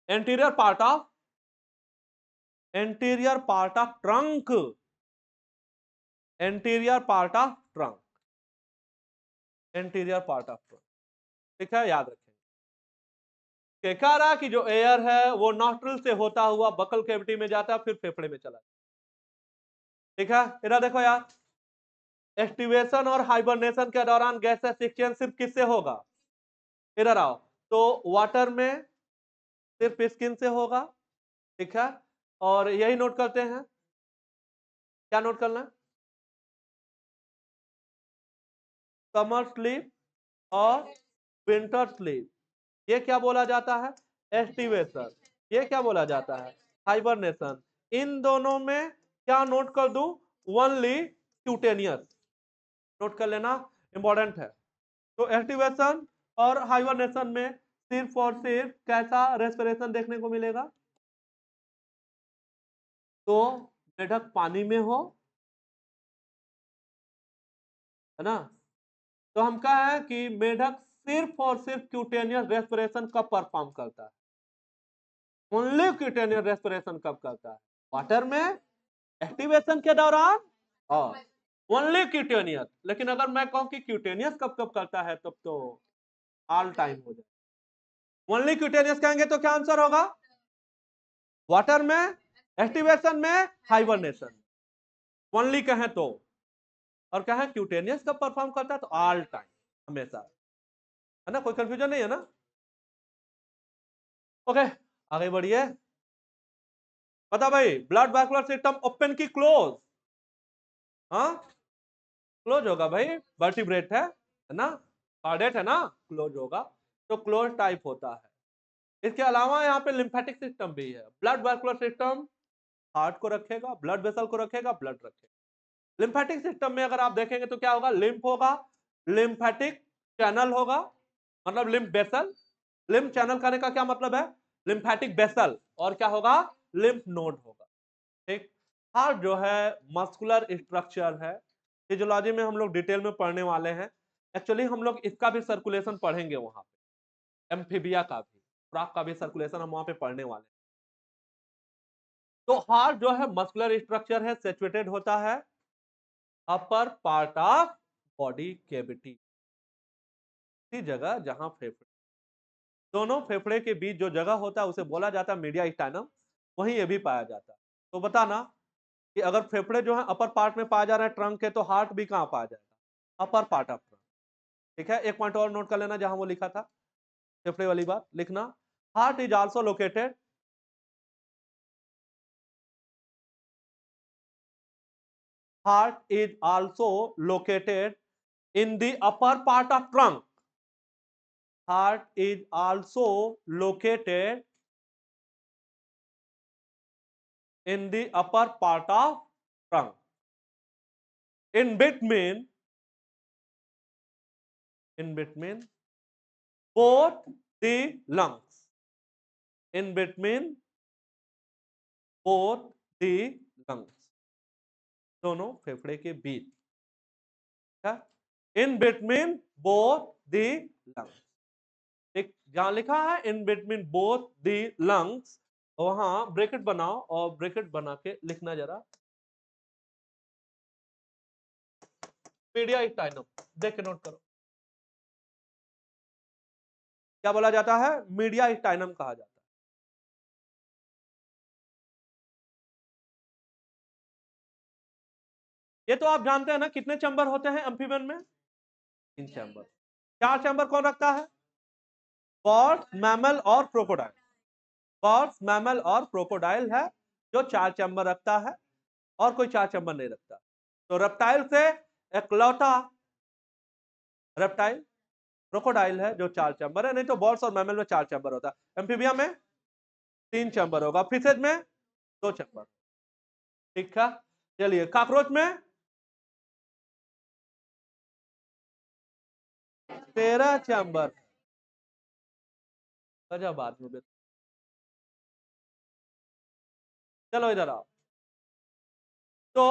anterior part of anterior part of trunk, anterior part of trunk, anterior part of trunk, ठीक है, याद रखेंगे। कह रहा कि जो air है वो नॉस्ट्रिल से होता हुआ बकल कैविटी में जाता है, फिर फेफड़े में चला जाता है। ठीक है, इधर देखो यार, एस्टिवेशन और हाइबरनेशन के दौरान गैसेस एक्सचेंज सिर्फ किससे होगा? इधर आओ। तो वाटर में सिर्फ स्किन से होगा, ठीक है, और यही नोट करते हैं। क्या नोट करना है? समर स्लीप और विंटर स्लीप। ये क्या बोला जाता है? एस्टिवेशन। ये क्या बोला जाता है? हाइबरनेशन। इन दोनों में क्या नोट कर दूं? Only cutaneous. नोट कर लेना, इंपॉर्टेंट है। तो एस्टिवेशन और हाइबरनेशन में सिर्फ और सिर्फ कैसा रेस्पिरेशन देखने को मिलेगा? तो मेढक पानी में हो, है ना, तो हम कहा है कि मेढक सिर्फ और सिर्फ क्यूटेनियस रेस्पिरेशन कब परफॉर्म करता है? ओनली क्यूटेनियस रेस्पिरेशन कब करता है? वाटर में एक्टिवेशन के दौरान और ओनली क्यूटेनियस। लेकिन अगर मैं कहूं कि क्यूटेनियस कब कब करता है, तब तो ऑल टाइम हो जाए। ओनली क्यूटेनियस कहेंगे तो क्या आंसर होगा? वाटर में, एक्टिवेशन में, हाइबरनेशन। ओनली कहें तो, और कहें क्यूटेनियस कब परफॉर्म करता है तो ऑल टाइम, हमेशा, है ना, कोई कंफ्यूजन नहीं है ना? ओके, आगे बढ़िए। बता भाई, ब्लड वैस्कुलर सिस्टम ओपन की क्लोज? हाँ, क्लोज होगा भाई, वर्टिब्रेट है ना, कार्डेट है ना, क्लोज होगा, तो क्लोज टाइप होता है। इसके अलावा यहाँ पे लिम्फेटिक सिस्टम भी है। ब्लड वैस्कुलर सिस्टम हार्ट को रखेगा, ब्लड वेसल को रखेगा, ब्लड रखेगा। लिम्फेटिक सिस्टम में अगर आप देखेंगे तो क्या होगा? लिम्फ होगा, लिम्फेटिक चैनल होगा, मतलब लिम्फ वेसल। लिम्फ चैनल कहने का क्या मतलब है? Lymphatic vessel. और क्या होगा? लिम्फ नोड होगा। ठीक। हार्ट जो है मस्कुलर स्ट्रक्चर है, फिजियोलॉजी में हम लोग डिटेल में पढ़ने वाले हैं। एक्चुअली हम लोग इसका भी सर्कुलेशन पढ़ेंगे वहां पे, एम्फीबिया का भी, फ्रॉग का भी सर्कुलेशन हम वहां पे पढ़ने वाले हैं। तो हार्ट जो है मस्कुलर स्ट्रक्चर है, सेचुएटेड होता है upper part of body cavity, इसी जगह जहां फेफड़े, दोनों फेफड़े के बीच जो जगह होता है उसे बोला जाता है मीडिया स्टाइनम, वहीं ये भी पाया जाता है। तो बताना कि अगर फेफड़े जो है अपर पार्ट में पाया जा रहा है ट्रंक के, तो हार्ट भी कहां पाया जाएगा? Upper part of trunk. ठीक है, एक पॉइंट और नोट कर लेना, जहां वो लिखा था फेफड़े वाली बात लिखना। Heart is also located, heart is also located in the upper part of trunk. Heart is also located in the upper part of trunk. In between both the lungs. In between both the lungs. दोनों फेफड़े के बीच। In between both the lungs. एक जहां लिखा है in between both the lungs, वहां bracket बनाओ और ब्रैकेट बना के लिखना जरा, मीडिया स्टाइनम। देख के नोट करो, क्या बोला जाता है? मीडिया स्टाइनम कहा जाता है। ये तो आप जानते हैं ना, कितने चैम्बर होते हैं एम्फीबियन में? 3 चैम्बर। 4 चैम्बर कौन रखता है? बॉर्ड्स, मैमल और क्रोकोडाइल। बॉर्ड्स, मैमल और क्रोकोडाइल है जो 4 चैम्बर रखता है, और कोई 4 चैम्बर नहीं रखता। तो रेप्टाइल से एकलौता रेप्टाइल क्रोकोडाइल है जो 4 चैम्बर है, नहीं तो बॉर्ड्स और मैमल में 4 चैम्बर होता है। एम्फीबिया में 3 चैम्बर होगा, फिशेज में 2 चैम्बर। ठीक है, चलिए कॉकरोच में 13 चैम्बर। गजब आदमी। चलो इधर आओ। तो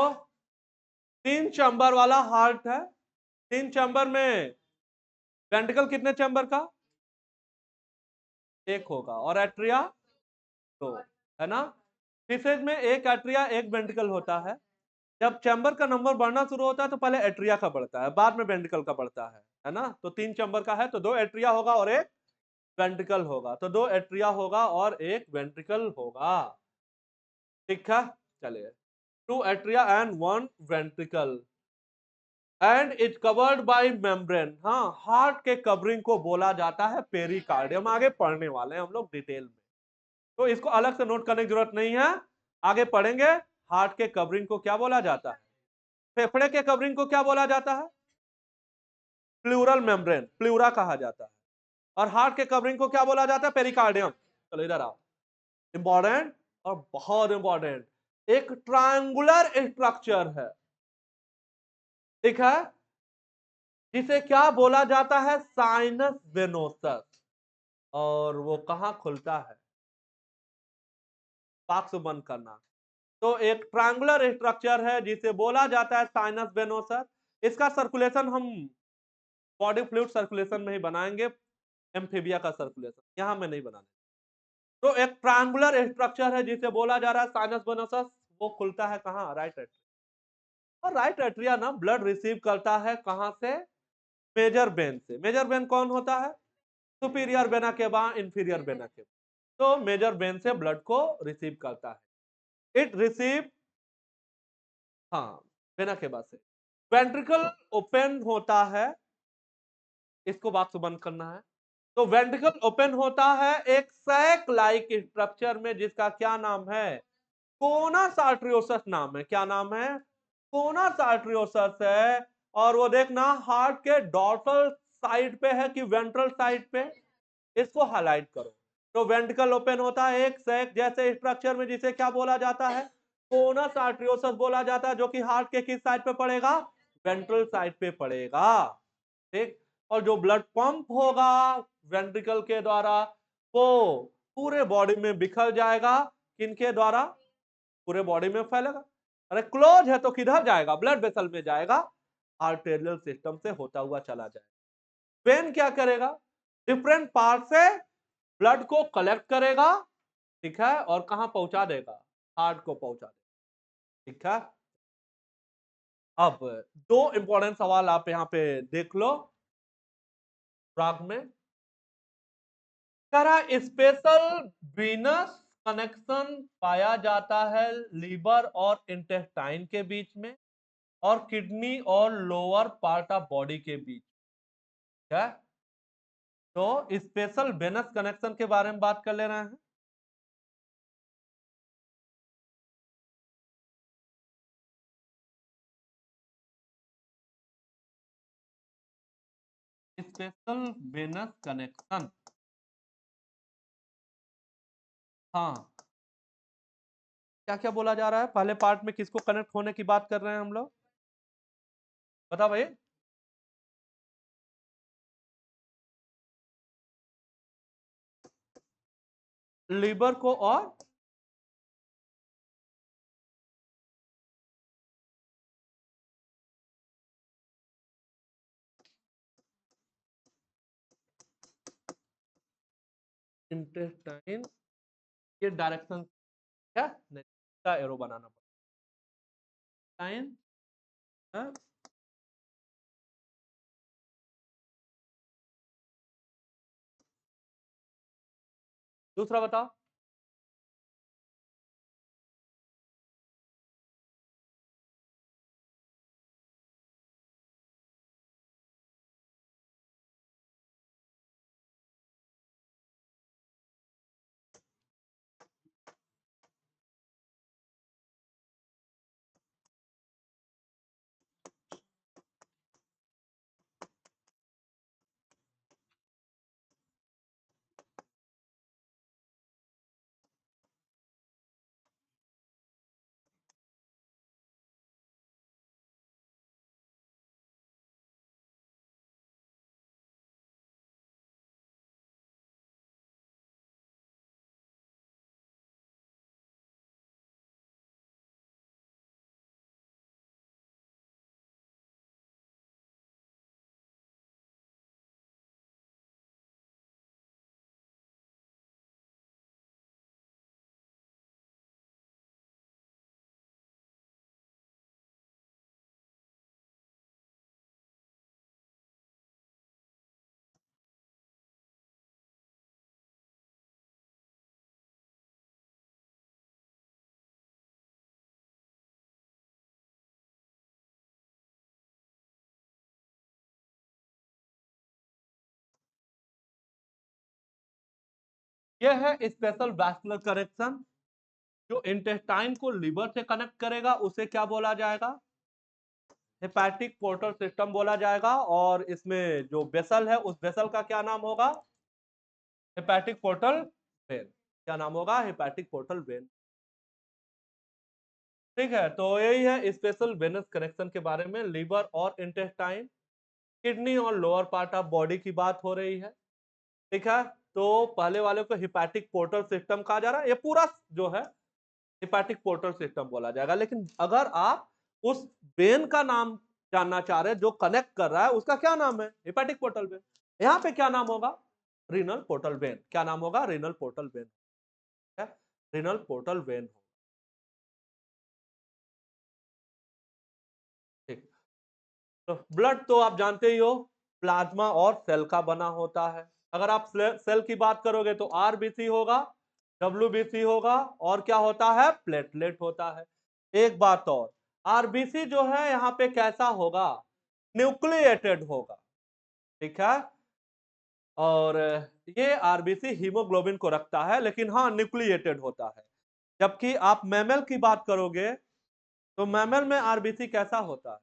3 चैम्बर वाला हार्ट है। 3 चैम्बर में वेंट्रिकल कितने चैम्बर का? 1 होगा, और एट्रिया 2, है ना। फिशेज में 1 एट्रिया 1 वेंट्रिकल होता है। जब चैम्बर का नंबर बढ़ना शुरू होता है तो पहले एट्रिया का बढ़ता है, बाद में वेंट्रिकल का बढ़ता है ना। तो 3 चैम्बर का है तो 2 एट्रिया होगा और 1 वेंट्रिकल होगा, तो 2 एट्रिया होगा और 1 वेंट्रिकल होगा। ठीक है, चलिए 2 atria and 1 ventricle. And is covered by membrane. हाँ, हार्ट के कवरिंग को बोला जाता है पेरिकार्डियम। आगे पढ़ने वाले हैं हम लोग डिटेल में, तो इसको अलग से नोट करने की जरूरत नहीं है, आगे पढ़ेंगे। हार्ट के कवरिंग को क्या बोला जाता है? फेफड़े के कवरिंग को क्या बोला जाता है? प्लूरल मेम्ब्रेन, प्लूरा कहा जाता है। और हार्ट के कवरिंग को क्या बोला जाता है? पेरिकार्डियम। चलो इधर आओ, इंपॉर्टेंट और बहुत इंपॉर्टेंट, एक ट्रायंगुलर स्ट्रक्चर है, ठीक है, जिसे क्या बोला जाता है? Sinus venosus. और वो कहां खुलता है? पाक्स बंद करना। तो एक ट्रायंगुलर स्ट्रक्चर है जिसे बोला जाता है साइनस वेनोसस। इसका सर्कुलेशन हम बॉडी फ्लूइड सर्कुलेशन में ही बनाएंगे, एम्फीबिया का सर्कुलेशन यहां में नहीं बनाने। तो एक ट्रायंगुलर स्ट्रक्चर है जिसे बोला जा रहा है साइनस वेनोसस। वो खुलता है कहां? Right atria. और राइट एट्रिया ना ब्लड रिसीव करता है कहां से? मेजर वेन से। मेजर वेन कौन होता है? सुपीरियर वेना के बाद इंफीरियर वेना के बाद। तो मेजर वेन से ब्लड को रिसीव करता है। इट रिसीव, हाँ, वेना के बाद से। वेंट्रिकल ओपन होता है, इसको बात से बंद करना है। तो वेंट्रिकल ओपन होता है एक सैक लाइक स्ट्रक्चर में, जिसका क्या नाम है? कोनस आर्टरियोसस नाम है। क्या नाम है? कोनस आर्टरियोसस है। और वो देखना हार्ट के डॉर्सल साइड पे है कि वेंट्रल साइड पे, इसको हाईलाइट करो। तो वेंट्रिकल ओपन होता है एक सैक जैसे स्ट्रक्चर में, जिसे क्या बोला जाता है? कोनस आर्टरियोसस बोला जाता है, जो कि हार्ट के किस साइड पे पड़ेगा? वेंट्रल साइड पे पड़ेगा, ठीक। और जो ब्लड पंप होगा वेंट्रिकल के द्वारा, वो पूरे बॉडी में बिखर जाएगा। किनके द्वारा? पूरे बॉडी में फैलेगा। अरे क्लोज है तो किधर जाएगा? ब्लड वेसल में जाएगा, आर्टेरियल सिस्टम से होता हुआ चला जाएगा। वेन क्या करेगा? डिफरेंट पार्ट से ब्लड को कलेक्ट करेगा, ठीक है, और कहां पहुंचा देगा? हार्ट को पहुंचा देगा, ठीक है। अब दो इंपॉर्टेंट सवाल आप यहां पे देख लो राग में। करा स्पेशल वीनस कनेक्शन पाया जाता है लीवर और इंटेस्टाइन के बीच में, और किडनी और लोअर पार्ट ऑफ बॉडी के बीच, क्या? तो स्पेशल वेनस कनेक्शन के बारे में बात कर ले रहे हैं। स्पेशल वेनस कनेक्शन, हाँ, क्या क्या बोला जा रहा है? पहले पार्ट में किसको कनेक्ट होने की बात कर रहे हैं हम लोग? बता भाई। लीवर को और इंटेस्टाइन के डायरेक्शन, क्या नहीं, का एरो बनाना पड़ता है। दूसरा बताओ। यह है स्पेशल वैस्कुलर कनेक्शन जो इंटेस्टाइन को लिवर से कनेक्ट करेगा, उसे क्या बोला जाएगा? हेपेटिक पोर्टल सिस्टम बोला जाएगा। और इसमें जो वेसल है उस वेसल का क्या नाम होगा? Hepatic portal vein. क्या नाम होगा? Hepatic portal vein. ठीक है, तो यही है स्पेशल वेनस कनेक्शन के बारे में। लीवर और इंटेस्टाइन, किडनी और लोअर पार्ट ऑफ बॉडी की बात हो रही है। ठीक है, तो पहले वाले को हिपैटिक पोर्टल सिस्टम कहा जा रहा है, ये पूरा जो है हिपैटिक पोर्टल सिस्टम बोला जाएगा। लेकिन अगर आप उस वेन का नाम जानना चाह रहे हैं जो कनेक्ट कर रहा है, उसका क्या नाम है? Hepatic portal vein. यहाँ पे क्या नाम होगा? Renal portal vein. क्या नाम होगा? Renal portal vein. Renal portal vein. ठीक, तो ब्लड तो आप जानते ही हो प्लाज्मा और सेल का बना होता है। अगर आप सेल की बात करोगे तो आरबीसी होगा, डब्ल्यूबीसी होगा, और क्या होता है? प्लेटलेट होता है। एक बात और, आरबीसी जो है यहाँ पे कैसा होगा? न्यूक्लिएटेड होगा। ठीक है, और ये आरबीसी हीमोग्लोबिन को रखता है, लेकिन हाँ न्यूक्लिएटेड होता है। जबकि आप मैमल की बात करोगे तो मैमल में आरबीसी कैसा होता है?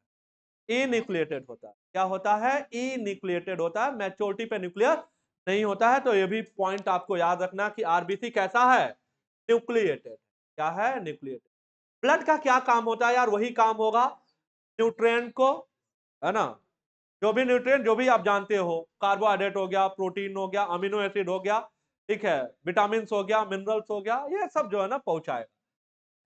ई न्यूक्लिएटेड होता है। क्या होता है? ई न्यूक्लिएटेड होता है, मैच्योरिटी पे न्यूक्लियर नहीं होता है। तो ये भी पॉइंट आपको याद रखना कि आरबीसी कैसा है? न्यूक्लिएटेड। क्या है? न्यूक्लिएटेड। ब्लड का क्या काम होता है यार? वही काम होगा न्यूट्रिएंट को, है ना, जो भी न्यूट्रिएंट जो भी आप जानते हो, कार्बोहाइड्रेट हो गया, प्रोटीन हो गया, अमीनो एसिड हो गया, ठीक है, विटामिन हो गया, मिनरल्स हो गया, ये सब जो है ना पहुंचाएगा।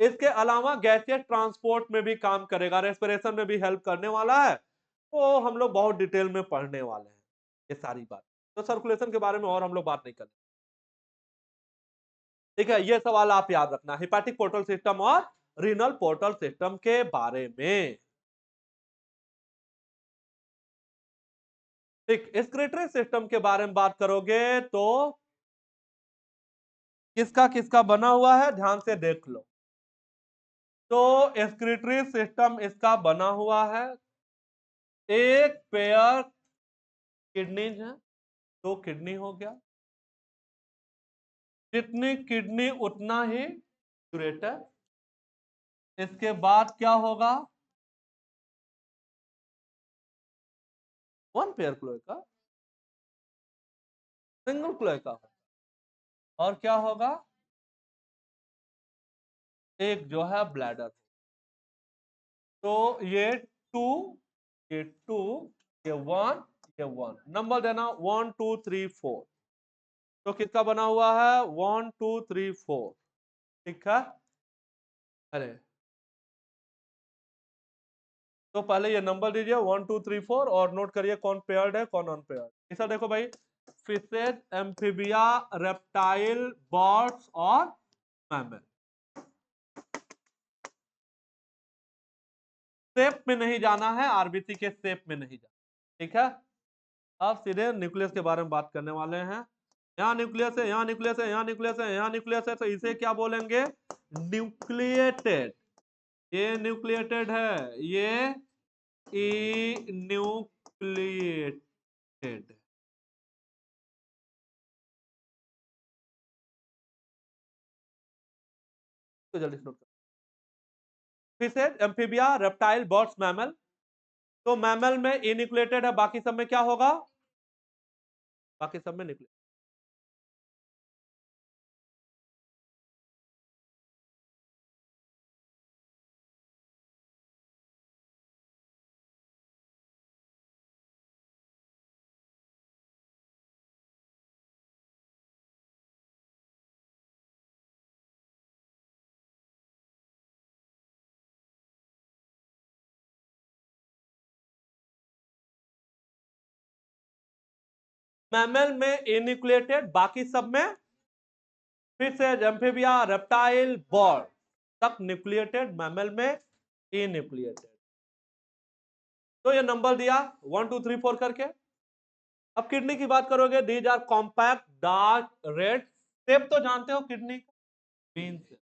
इसके अलावा गैसीय ट्रांसपोर्ट में भी काम करेगा, रेस्पिरेशन में भी हेल्प करने वाला है। तो हम लोग बहुत डिटेल में पढ़ने वाले हैं ये सारी बात। तो सर्कुलेशन के बारे में और हम लोग बात नहीं करें। ठीक है, ये सवाल आप याद रखना, हिपैटिक पोर्टल सिस्टम और रीनल पोर्टल सिस्टम के बारे में। ठीक, एक्सक्रीटरी सिस्टम के बारे में बात करोगे तो किसका किसका बना हुआ है, ध्यान से देख लो। तो एक्सक्रीटरी सिस्टम इसका बना हुआ है, एक पेयर किडनीज है, तो किडनी हो गया, जितनी किडनी उतना ही यूरेटर। इसके बाद क्या होगा? वन पेयर क्लोए का, सिंगल क्लोए का। और क्या होगा? एक जो है ब्लैडर। तो टू ये टू ये वन ये वन, नंबर देना 1 2 3 4। तो किसका बना हुआ है? 1 2 3 4। ठीक है, अरे तो पहले ये नंबर दीजिए 1 2 3 4 और नोट करिए कौन पेयर्ड है कौन अनपेयर्ड। इसे देखो भाई, फिशेज, एम्फीबिया, रेप्टाइल, बर्ड्स और मैमल। शेप में नहीं जाना है, आरबीसी के शेप में नहीं जाना। ठीक है, अब सीधे न्यूक्लियस के बारे में बात करने वाले हैं। यहाँ न्यूक्लियस है, यहाँ न्यूक्लियस है, यहाँ न्यूक्लियस है, यहाँ न्यूक्लियस है, तो इसे क्या बोलेंगे? न्यूक्लिएटेड। ये न्यूक्लिएटेड है, ये ई न्यूक्लिएटेड। तो जल्दी नोट करो, fishes, amphibia, reptile, birds, mammal. तो मैमल में ई न्यूक्लिएटेड है, बाकी सब में क्या होगा? बाकी सब में न्यूक्लिएटेड। मैमल में ई न्यूक्लिएटेड, बाकी सब में फिशेज, एम्फीबिया, रेप्टाइल, बर्ड तक न्यूक्लिएटेड, मैमल में ई न्यूक्लिएटेड। तो ये नंबर दिया 1 2 3 4 करके। अब किडनी की बात करोगे, these are compact dark red. Shape तो जानते हो किडनी का, बीन्स।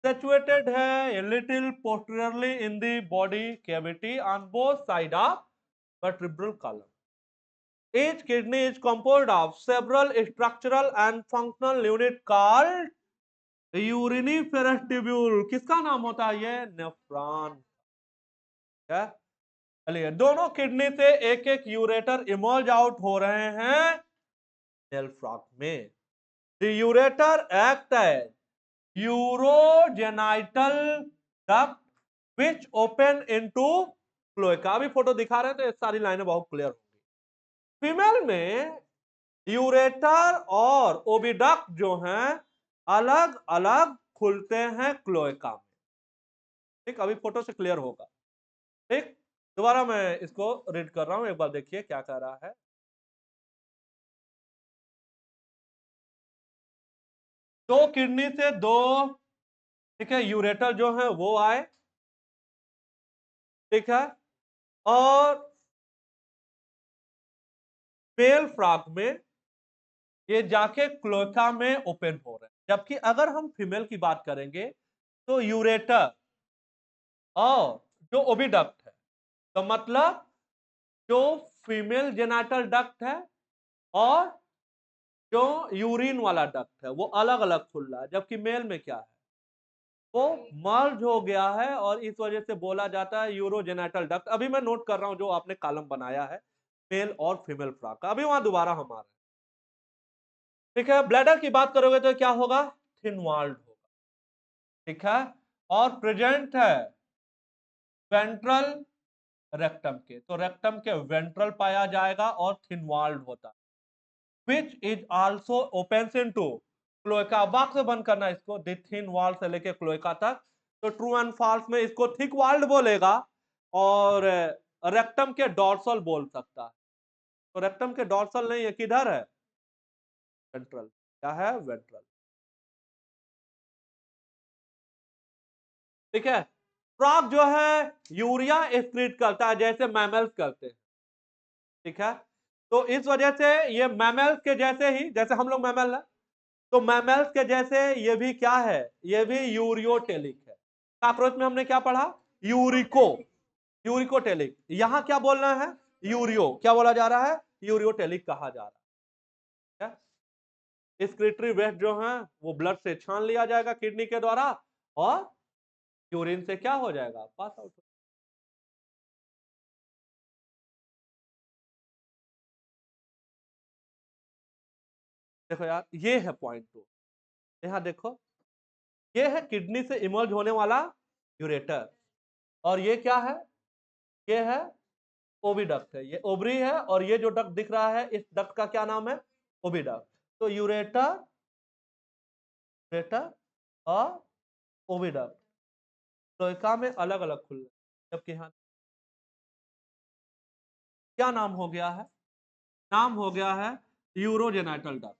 Situated है a little posteriorly in the body cavity on both side of vertebral column। each kidney is composed of several structural and functional unit called uriniferous tubule. किसका नाम होता है ये? नेफ्रॉन। क्या? चलिए, दोनों किडनी से एक एक यूरेटर इमर्ज आउट हो रहे हैं मेल फ्रॉग में। The ureter act as urogenital duct which open into cloaca. अभी फोटो दिखा रहे हैं तो ये सारी लाइनें बहुत क्लियर होंगी। फीमेल में यूरेटर और ओविडक्ट जो हैं अलग अलग खुलते हैं क्लोएका में। ठीक, अभी फोटो से क्लियर होगा। ठीक, दोबारा मैं इसको रीड कर रहा हूं, एक बार देखिए क्या कह रहा है। दो किडनी से दो, ठीक है, यूरेटर जो है वो आए, ठीक है, और मेल फ्रॉग में ये जाके क्लोएका में ओपन हो रहे हैं। जबकि अगर हम फीमेल की बात करेंगे तो यूरेटर और जो ओविडक्ट है, तो मतलब जो फीमेल जेनाइटल डक्ट है और जो यूरिन वाला डक्ट है वो अलग अलग खुल रहा है। जबकि मेल में क्या है, वो मर्ज हो गया है और इस वजह से बोला जाता है यूरोजेनाइटल डक्ट। अभी मैं नोट कर रहा हूं जो आपने कॉलम बनाया है मेल और फीमेल फ्रॉग का, अभी वहां दोबारा हम आ रहे हैं। ठीक है, ब्लैडर की बात करोगे तो क्या होगा? थिन वॉल्ड होगा। ठीक है, और प्रेजेंट है वेंट्रल रेक्टम के, तो रेक्टम के वेंट्रल पाया जाएगा और थिन वॉल्ड होता है। which is also opens into cloaca. बाक से बंद करना इसको, द थिन वॉल से लेके क्लोएका तक। तो ट्रू एंड फॉल्स में इसको थिक वॉल्ड बोलेगा और रेक्टम के डॉर्सल बोल सकता है। तो रेक्टम के डॉर्सल नहीं है, किधर है? वेंट्रल। क्या है? वेंट्रल। ठीक है, फ्रॉग जो है यूरिया एक्सक्रीट करता है जैसे मैमल्स करते हैं। ठीक है, तो इस वजह से ये मैमल्स के जैसे ही, जैसे हम लोग मैमल है, तो मैमल्स के जैसे ये भी क्या है? ये भी यूरियोटेलिक है। कॉकरोच में हमने क्या पढ़ा? यूरिको, यूरिकोटेलिक। यहां क्या बोलना है? यूरियो। क्या बोला जा रहा है? यूरियोटेलिक कहा जा रहा है। एक्सक्रीटरी वेस्ट जो है वो ब्लड से छान लिया जाएगा किडनी के द्वारा और यूरिन से क्या हो जाएगा? Pass out. देखो यार, ये है पॉइंट टू। यहां देखो, ये है किडनी से इमर्ज होने वाला यूरेटर और ये क्या है? ये है ओविडक्ट है। ये ओवरी है और ये जो डक्ट दिख रहा है इस डक्ट का क्या नाम है? ओविडक्ट। तो यूरेटर, यूरेटर और ओविडक्ट क्लोएका में अलग अलग खुल रहे हैं। जबकि यहाँ क्या नाम हो गया है? नाम हो गया है यूरोजेनाइटल डक्ट।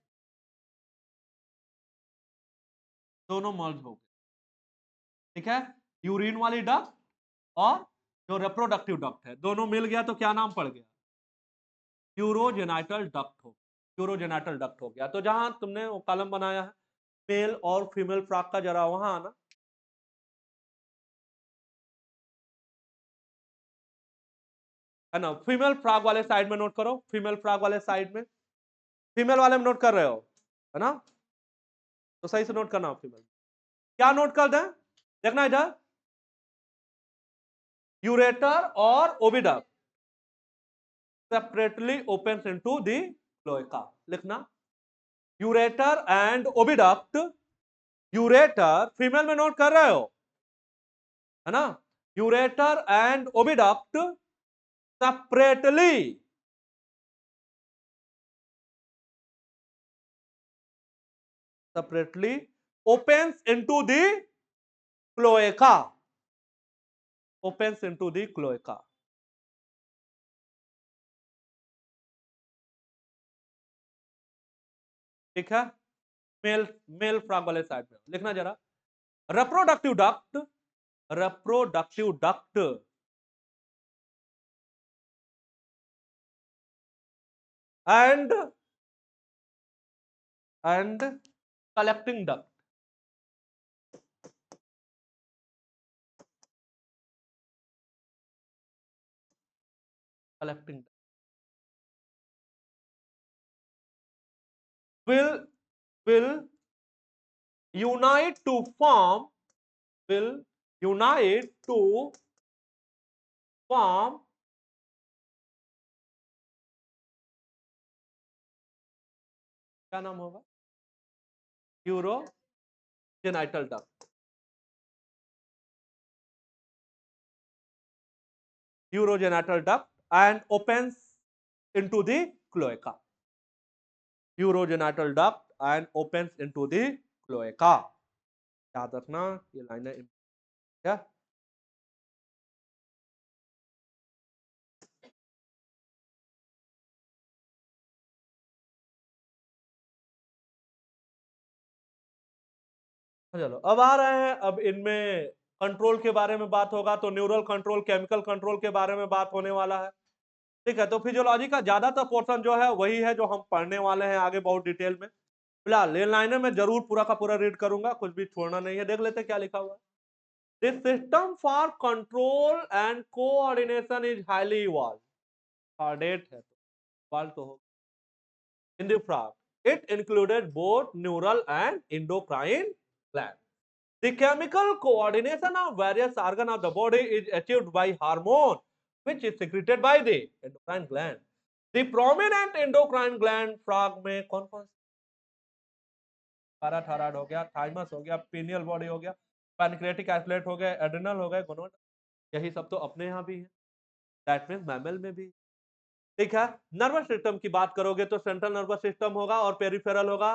दोनों मर्ज हो गए। ठीक है, यूरिन वाली डक्ट और जो रिप्रोडक्टिव डक्ट है दोनों मिल गया तो क्या नाम पड़ गया? यूरोजेनाइटल डक्ट हो, यूरोजेनाइटल डक्ट हो गया। तो जहां तुमने वो कॉलम बनाया है मेल और फीमेल फ्रॉग का, जरा वहां आना। है ना, फीमेल फ्रॉग वाले साइड में नोट करो, फीमेल फ्रॉग वाले साइड में, फीमेल वाले में नोट कर रहे हो, है ना? तो सही से नोट करना। फीमेल क्या नोट कर दें? देखना इधर, यूरेटर और oviduct separately opens into the cloaca. लिखना, ureter and oviduct. Ureter female में नोट कर रहे हो, है ना? Ureter and oviduct separately separately opens into the cloaca, opens into the cloaca। ठीक है, मेल मेल फ्रॉग वाले साइड में लिखना जरा, reproductive duct, reproductive duct and collecting duct, collecting duct। will unite to form will unite to form क्या नाम होगा? Urogenital duct. Urogenital duct and opens into the cloaca. Urogenital duct and opens into the cloaca. याद रखना ये लाइनें क्या? चलो अब आ रहे हैं, अब इनमें कंट्रोल के बारे में बात होगा तो न्यूरल कंट्रोल, केमिकल कंट्रोल के बारे में बात होने वाला है। ठीक है, तो फिजियोलॉजी का ज्यादातर पोर्शन जो है वही है जो हम पढ़ने वाले हैं आगे बहुत डिटेल में। फिलहाल ये लाइनें मैं जरूर पूरा का पूरा रीड करूंगा, कुछ भी छोड़ना नहीं है। देख लेते हैं क्या लिखा हुआ है। The system for control and coordination is highly evolved. Coordinate है तो evolved तो हो। In the frog, it included both neural and endocrine glands. The chemical coordination of various organs of the body is achieved by hormone, which is secreted by the endocrine gland. The prominent endocrine gland frog में कौन कौन से? Parathyroid हो गया, thymus हो गया, pineal body हो गया, पैनक्रियाटिक आइसोलेट हो गया, एड्रिनल हो गए, गोनोड, यही सब तो अपने यहाँ भी है। दैट मीन्स मैमल में भी। ठीक है, नर्वस सिस्टम की बात करोगे तो सेंट्रल नर्वस सिस्टम होगा और पेरिफेरल होगा।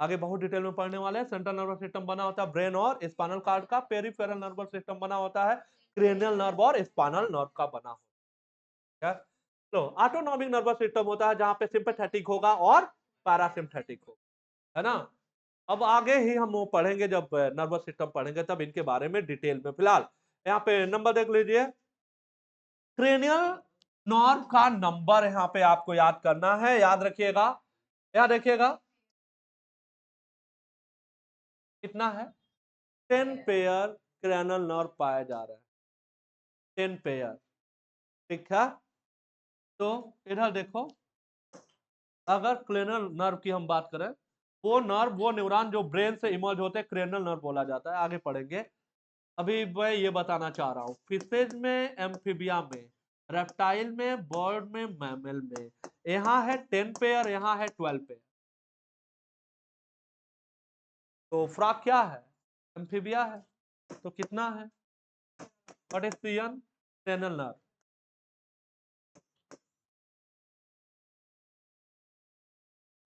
आगे बहुत डिटेल में पढ़ने वाले हैं। सेंट्रल नर्वस सिस्टम बना होता है ब्रेन और स्पाइनल कॉर्ड का। पेरिफेरल नर्वस सिस्टम बना होता है क्रेनियल नर्व और स्पाइनल नर्व का बना होता है। तो ऑटोनॉमिक नर्वस सिस्टम होता है जहां पे सिंपैथेटिक होगा और पैरासिम्पैथेटिक होगा, है ना। अब आगे ही हम वो पढ़ेंगे, जब नर्वस सिस्टम पढ़ेंगे तब इनके बारे में डिटेल में। फिलहाल यहाँ पे नंबर देख लीजिए। क्रेनियल नर्व का नंबर यहाँ पे आपको याद करना है, याद रखिएगा, याद रखिएगा कितना है। 10 पेयर क्रेनियल नर्व पाया जा रहा है, 10 पेयर। ठीक है, तो इधर देखो, अगर क्रेनियल नर्व की हम बात करें, वो नर्व, वो न्यूरॉन जो ब्रेन से इमर्ज होते हैं क्रेनियल नर्व बोला जाता है। आगे पढ़ेंगे। अभी मैं ये बताना चाह रहा हूँ, फिशेज में, एम्फीबिया में, रेप्टाइल में, बर्ड में, मैमल में, यहाँ है 10 पेयर, यहाँ है 12 पेयर। तो फ्रॉग क्या है? एम्फीबिया है, तो कितना है? What is peon? Cranial nerve.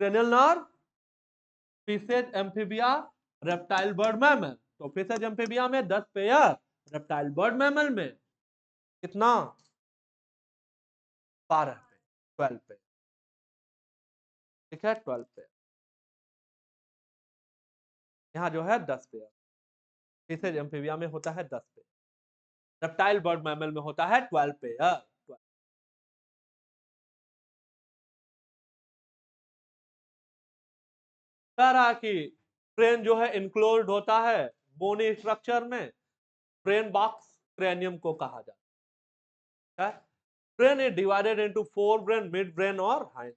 Cranial nerve, fishes, amphibia, reptile, bird, mammal. तो फिशेज एम्फीबिया में 10 पेयर, रेप्टाइल, बर्ड, मैमल में कितना? 12 पे, 12 पे। ठीक है, 12 पे। यहाँ जो है 10 पेयर। फिशेज एम्फीबिया में होता है 10 पेयर, रेप्टाइल, बर्ड, मैमल में होता है 12 पेयर। कह रहा कि ब्रेन जो है इंक्लोज्ड होता है बोनी स्ट्रक्चर में, ब्रेन बॉक्स क्रेनियम को कहा जाता है। Brain is divided into 4 brain, mid brain और हाइंड।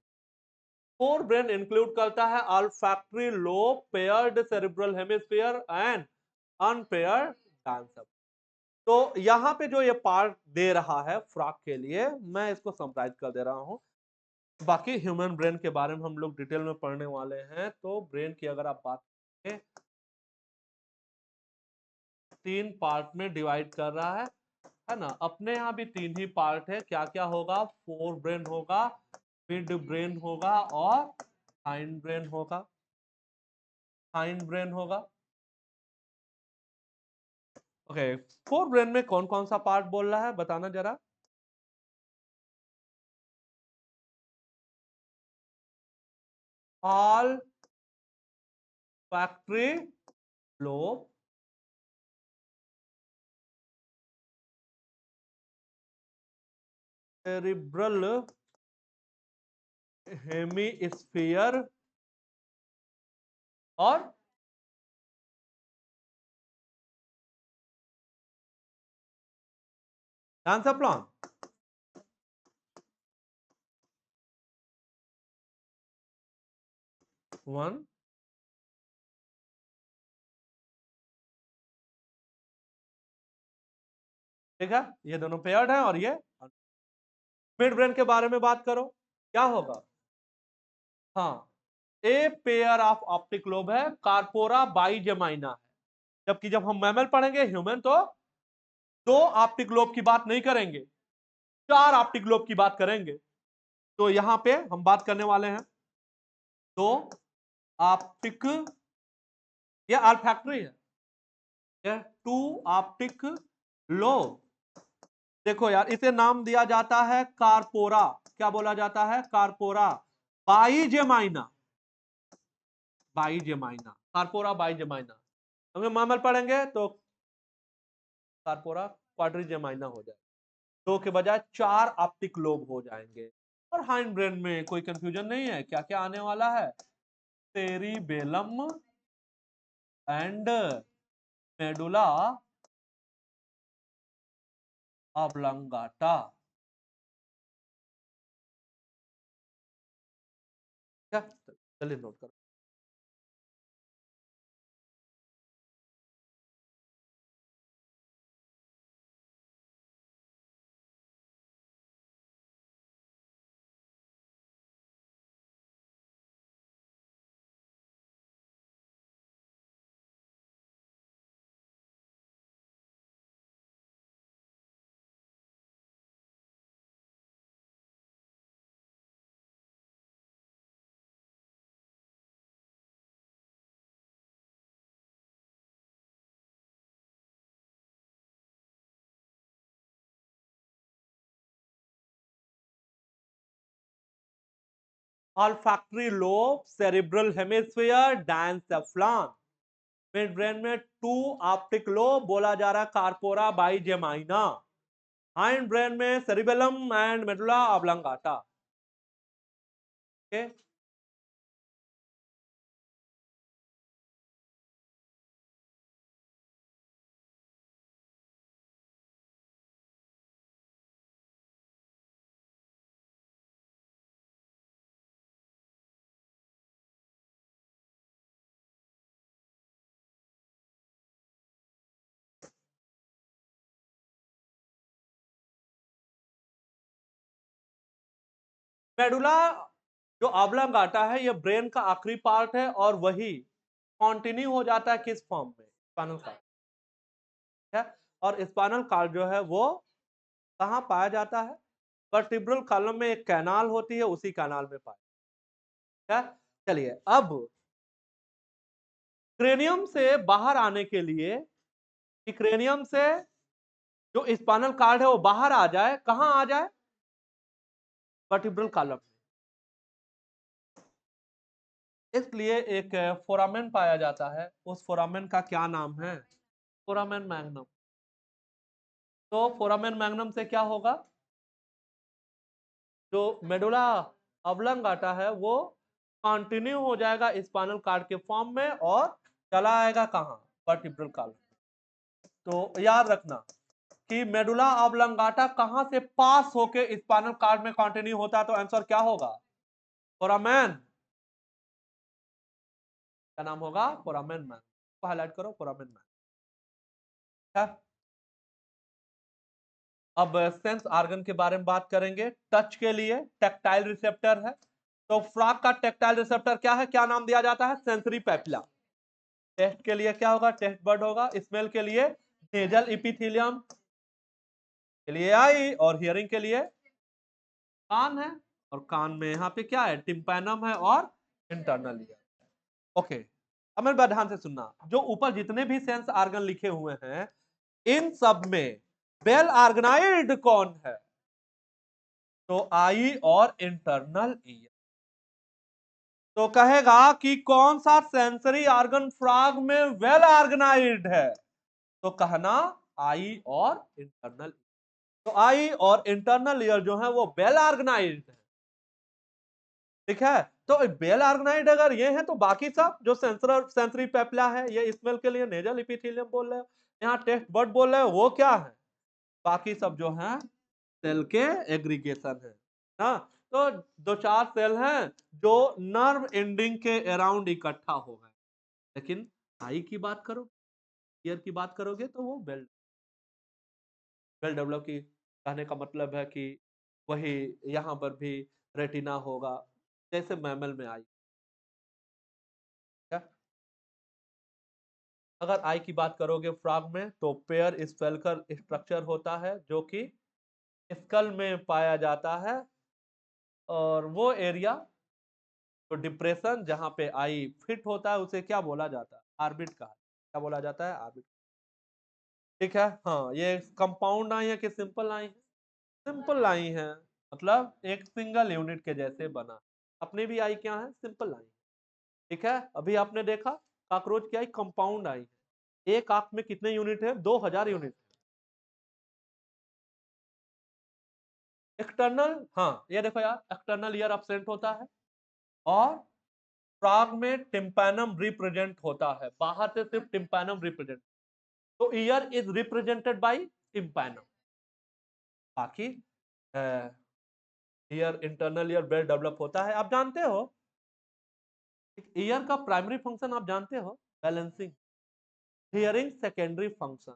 4 ब्रेन इंक्लूड करता है olfactory lobe, paired cerebral hemisphere and unpaired dancer. तो यहाँ पे जो ये पार्ट दे रहा है फ्रॉग के लिए, मैं इसको समराइज कर दे रहा हूं। बाकी ह्यूमन ब्रेन के बारे में हम लोग डिटेल में पढ़ने वाले हैं। तो ब्रेन की अगर आप बात करें, 3 पार्ट में डिवाइड कर रहा है ना। अपने यहाँ भी 3 ही पार्ट है। क्या क्या होगा? 4 ब्रेन होगा, मिड ब्रेन होगा और हाइंड ब्रेन होगा। हाइंड ब्रेन होगा। ओके, 4 ब्रेन में कौन कौन सा पार्ट बोल रहा है बताना जरा। All factory lobe, cerebral hemisphere और आंसर प्लान। 1, ठीक है, ये दोनों पेयर्ड है और ये मिड ब्रेन के बारे में बात करो, क्या होगा? हाँ, ए पेयर ऑफ ऑप्टिक लोब है, कार्पोरा बाइजेमाइना है। जबकि जब हम मैमल पढ़ेंगे ह्यूमन तो 2 ऑप्टिक लोब की बात नहीं करेंगे, 4 ऑप्टिक लोब की बात करेंगे। तो यहां पे हम बात करने वाले हैं 2 ऑप्टिक, ये ऑल्फैक्टरी है, ये 2 ऑप्टिक लोब। देखो यार, इसे नाम दिया जाता है कार्पोरा, क्या बोला जाता है? Corpora बाइजेमाइना, बाइजेमाइना, corpora बाइजेमाइना। हम मैमल पढ़ेंगे तो कार्पोरा क्वाड्रिजेमाइना हो जाए, 2 के बजाय 4 ऑप्टिक लोब हो जाएंगे। और हाइंड ब्रेन में कोई कंफ्यूजन नहीं है, क्या क्या आने वाला है? Cerebellum and medulla oblongata. क्या, चलिए नोट करो। Olfactory lobe, cerebral hemisphere, diencephalon. Mid brain में 2 ऑप्टिक लोब बोला जा रहा है कार्पोरा बाइजेमाइना। हाइंड ब्रेन में cerebellum and medulla oblongata. Okay, medulla जो ऑब्लांगाटा है ये ब्रेन का आखिरी पार्ट है और वही कंटिन्यू हो जाता है किस फॉर्म में? स्पाइनल कॉर्ड है। और स्पाइनल कॉर्ड जो है वो कहाँ पाया जाता है? वर्टिब्रल कॉलम में एक कैनाल होती है, उसी कैनाल में पाया जाता है। चलिए, अब क्रेनियम से बाहर आने के लिए, कि क्रेनियम से जो स्पाइनल कॉर्ड है वो बाहर आ जाए, कहां आ जाए? Vertebral column. इसलिए एक फोरामेन पाया जाता है, उस फोरामेन का क्या नाम है? Foramen magnum. तो फोरामेन मैग्नम से क्या होगा? जो मेडुला ऑब्लांगाटा है वो कंटिन्यू हो जाएगा स्पाइनल कॉर्ड के फॉर्म में और चला आएगा कहां? Vertebral column. तो याद रखना कि मेडुला ऑब्लांगाटा कहां से पास होके स्पाइनल कॉर्ड में कंटिन्यू होता है, तो आंसर क्या होगा? फोरामेन। क्या नाम होगा? Foramen man. हाईलाइट करो, फोरामेन मैन। अब सेंस ऑर्गन के बारे में बात करेंगे। टच के लिए टेक्टाइल रिसेप्टर है, तो फ्रॉग का टेक्टाइल रिसेप्टर क्या है, क्या नाम दिया जाता है? Sensory papilla. टेस्ट के लिए क्या होगा? टेस्ट बर्ड होगा। स्मेल के लिए नेजल इपिथेलियम, के लिए आई, और हियरिंग के लिए कान है। और कान में यहाँ पे क्या है? टिम्पैनम है और इंटरनल ईयर। ओके, अब मेरे बात ध्यान से सुनना, जो ऊपर जितने भी सेंस ऑर्गन लिखे हुए हैं इन सब में वेल ऑर्गेनाइज्ड कौन है? तो आई और इंटरनल ईयर। तो कहेगा कि कौन सा सेंसरी ऑर्गन फ्रॉग में वेल ऑर्गेनाइज्ड है? तो कहना आई और इंटरनल। तो आई और इंटरनल ईयर जो है वो वेल ऑर्गेनाइज्ड है, ठीक है। तो वेल ऑर्गेनाइज्ड अगर ये है तो बाकी सब जो सेंसरी पेपला है, ये स्मेल के लिए नेजल इपिथेलियम बोल रहे हो, यहाँ टेस्ट बर्ड बोल रहे हो, वो क्या है? बाकी सब जो है सेल के एग्रीगेशन है। ना। तो दो चार सेल हैं जो नर्व एंडिंग के अराउंड इकट्ठा हो गए। लेकिन आई की बात करो, ईयर की बात करोगे तो वो वेल डेवलप की कहने का मतलब है कि वही यहाँ पर भी रेटिना होगा जैसे मैमल में आई। क्या अगर आई की बात करोगे फ्रॉग में तो पेयर स्पेल्कर स्ट्रक्चर होता है जो कि स्कल में पाया जाता है। और वो एरिया तो डिप्रेशन जहाँ पे आई फिट होता है उसे क्या बोला जाता है, आर्बिट का, क्या बोला जाता है, आर्बिट। ठीक है, हाँ ये कंपाउंड आई है कि सिंपल आई है, सिंपल आई है, मतलब एक सिंगल यूनिट के जैसे बना। अपने भी आई क्या है, सिंपल आई। ठीक है, अभी आपने देखा कॉकरोच की आई कंपाउंड आई है। एक आंख में कितने यूनिट है, 2000 यूनिट। एक्सटर्नल, हाँ ये देखो यार, एक्सटर्नल ईयर absent होता है और फ्रॉग में टिम्पैनम रिप्रेजेंट होता है, बाहर से सिर्फ टिम्पैनम रिप्रेजेंट। तो ear is represented by tympanum. बाकी ear, internal ear well develop होता है, आप जानते हो। ईयर का प्राइमरी फंक्शन आप जानते हो, बैलेंसिंग। हियरिंग सेकेंडरी फंक्शन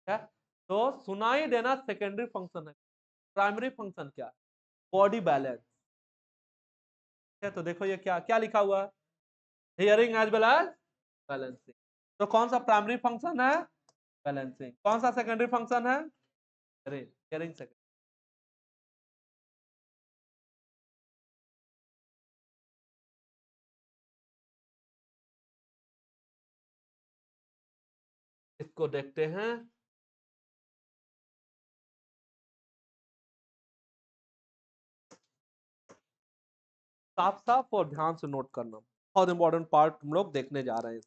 है। तो सुनाई देना सेकेंडरी फंक्शन है, प्राइमरी फंक्शन क्या है, बॉडी बैलेंस है। तो देखो ये क्या क्या लिखा हुआ है, hearing as well as balancing. तो कौन सा प्राइमरी फंक्शन है, बैलेंसिंग। कौन सा सेकेंडरी फंक्शन है, अरे हियरिंग सेकेंडरी। इसको देखते हैं साफ साफ और ध्यान से नोट करना, बहुत इंपॉर्टेंट पार्ट हम लोग देखने जा रहे हैं।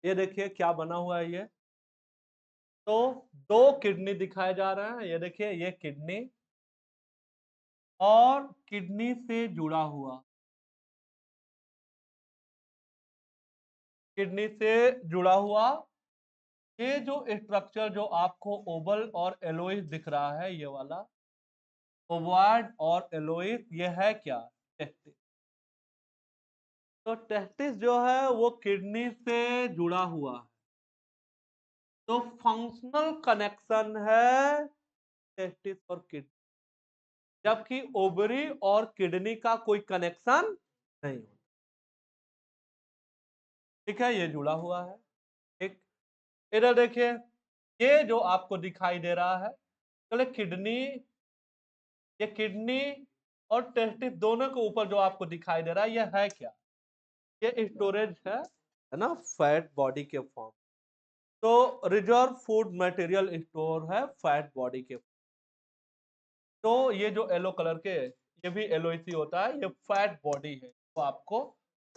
ये देखिए क्या बना हुआ है ये। तो दो किडनी दिखाए जा रहे हैं, ये देखिए ये किडनी और किडनी से जुड़ा हुआ, किडनी से जुड़ा हुआ ये जो स्ट्रक्चर जो आपको ओवल और एलोइस दिख रहा है, ये वाला ओवॉइड और एलोइस, ये है क्या? टेस्टिस। तो टेस्टिस जो है वो किडनी से जुड़ा हुआ है, तो फंक्शनल कनेक्शन है टेस्टिस और किडनी, जबकि ओवरी और किडनी का कोई कनेक्शन नहीं होता। ठीक है, ये जुड़ा हुआ है। ठीक, इधर देखिए ये जो आपको दिखाई दे रहा है, चले किडनी, ये किडनी और टेस्टिस दोनों के ऊपर जो आपको दिखाई दे रहा है, ये है क्या? ये स्टोरेज है ना, फैट बॉडी के फॉर्म। तो रिजर्व फूड मटेरियल स्टोर है फैट बॉडी के। तो ये जो येलो कलर के, ये भी एलओसी होता है, ये फैट बॉडी है, तो आपको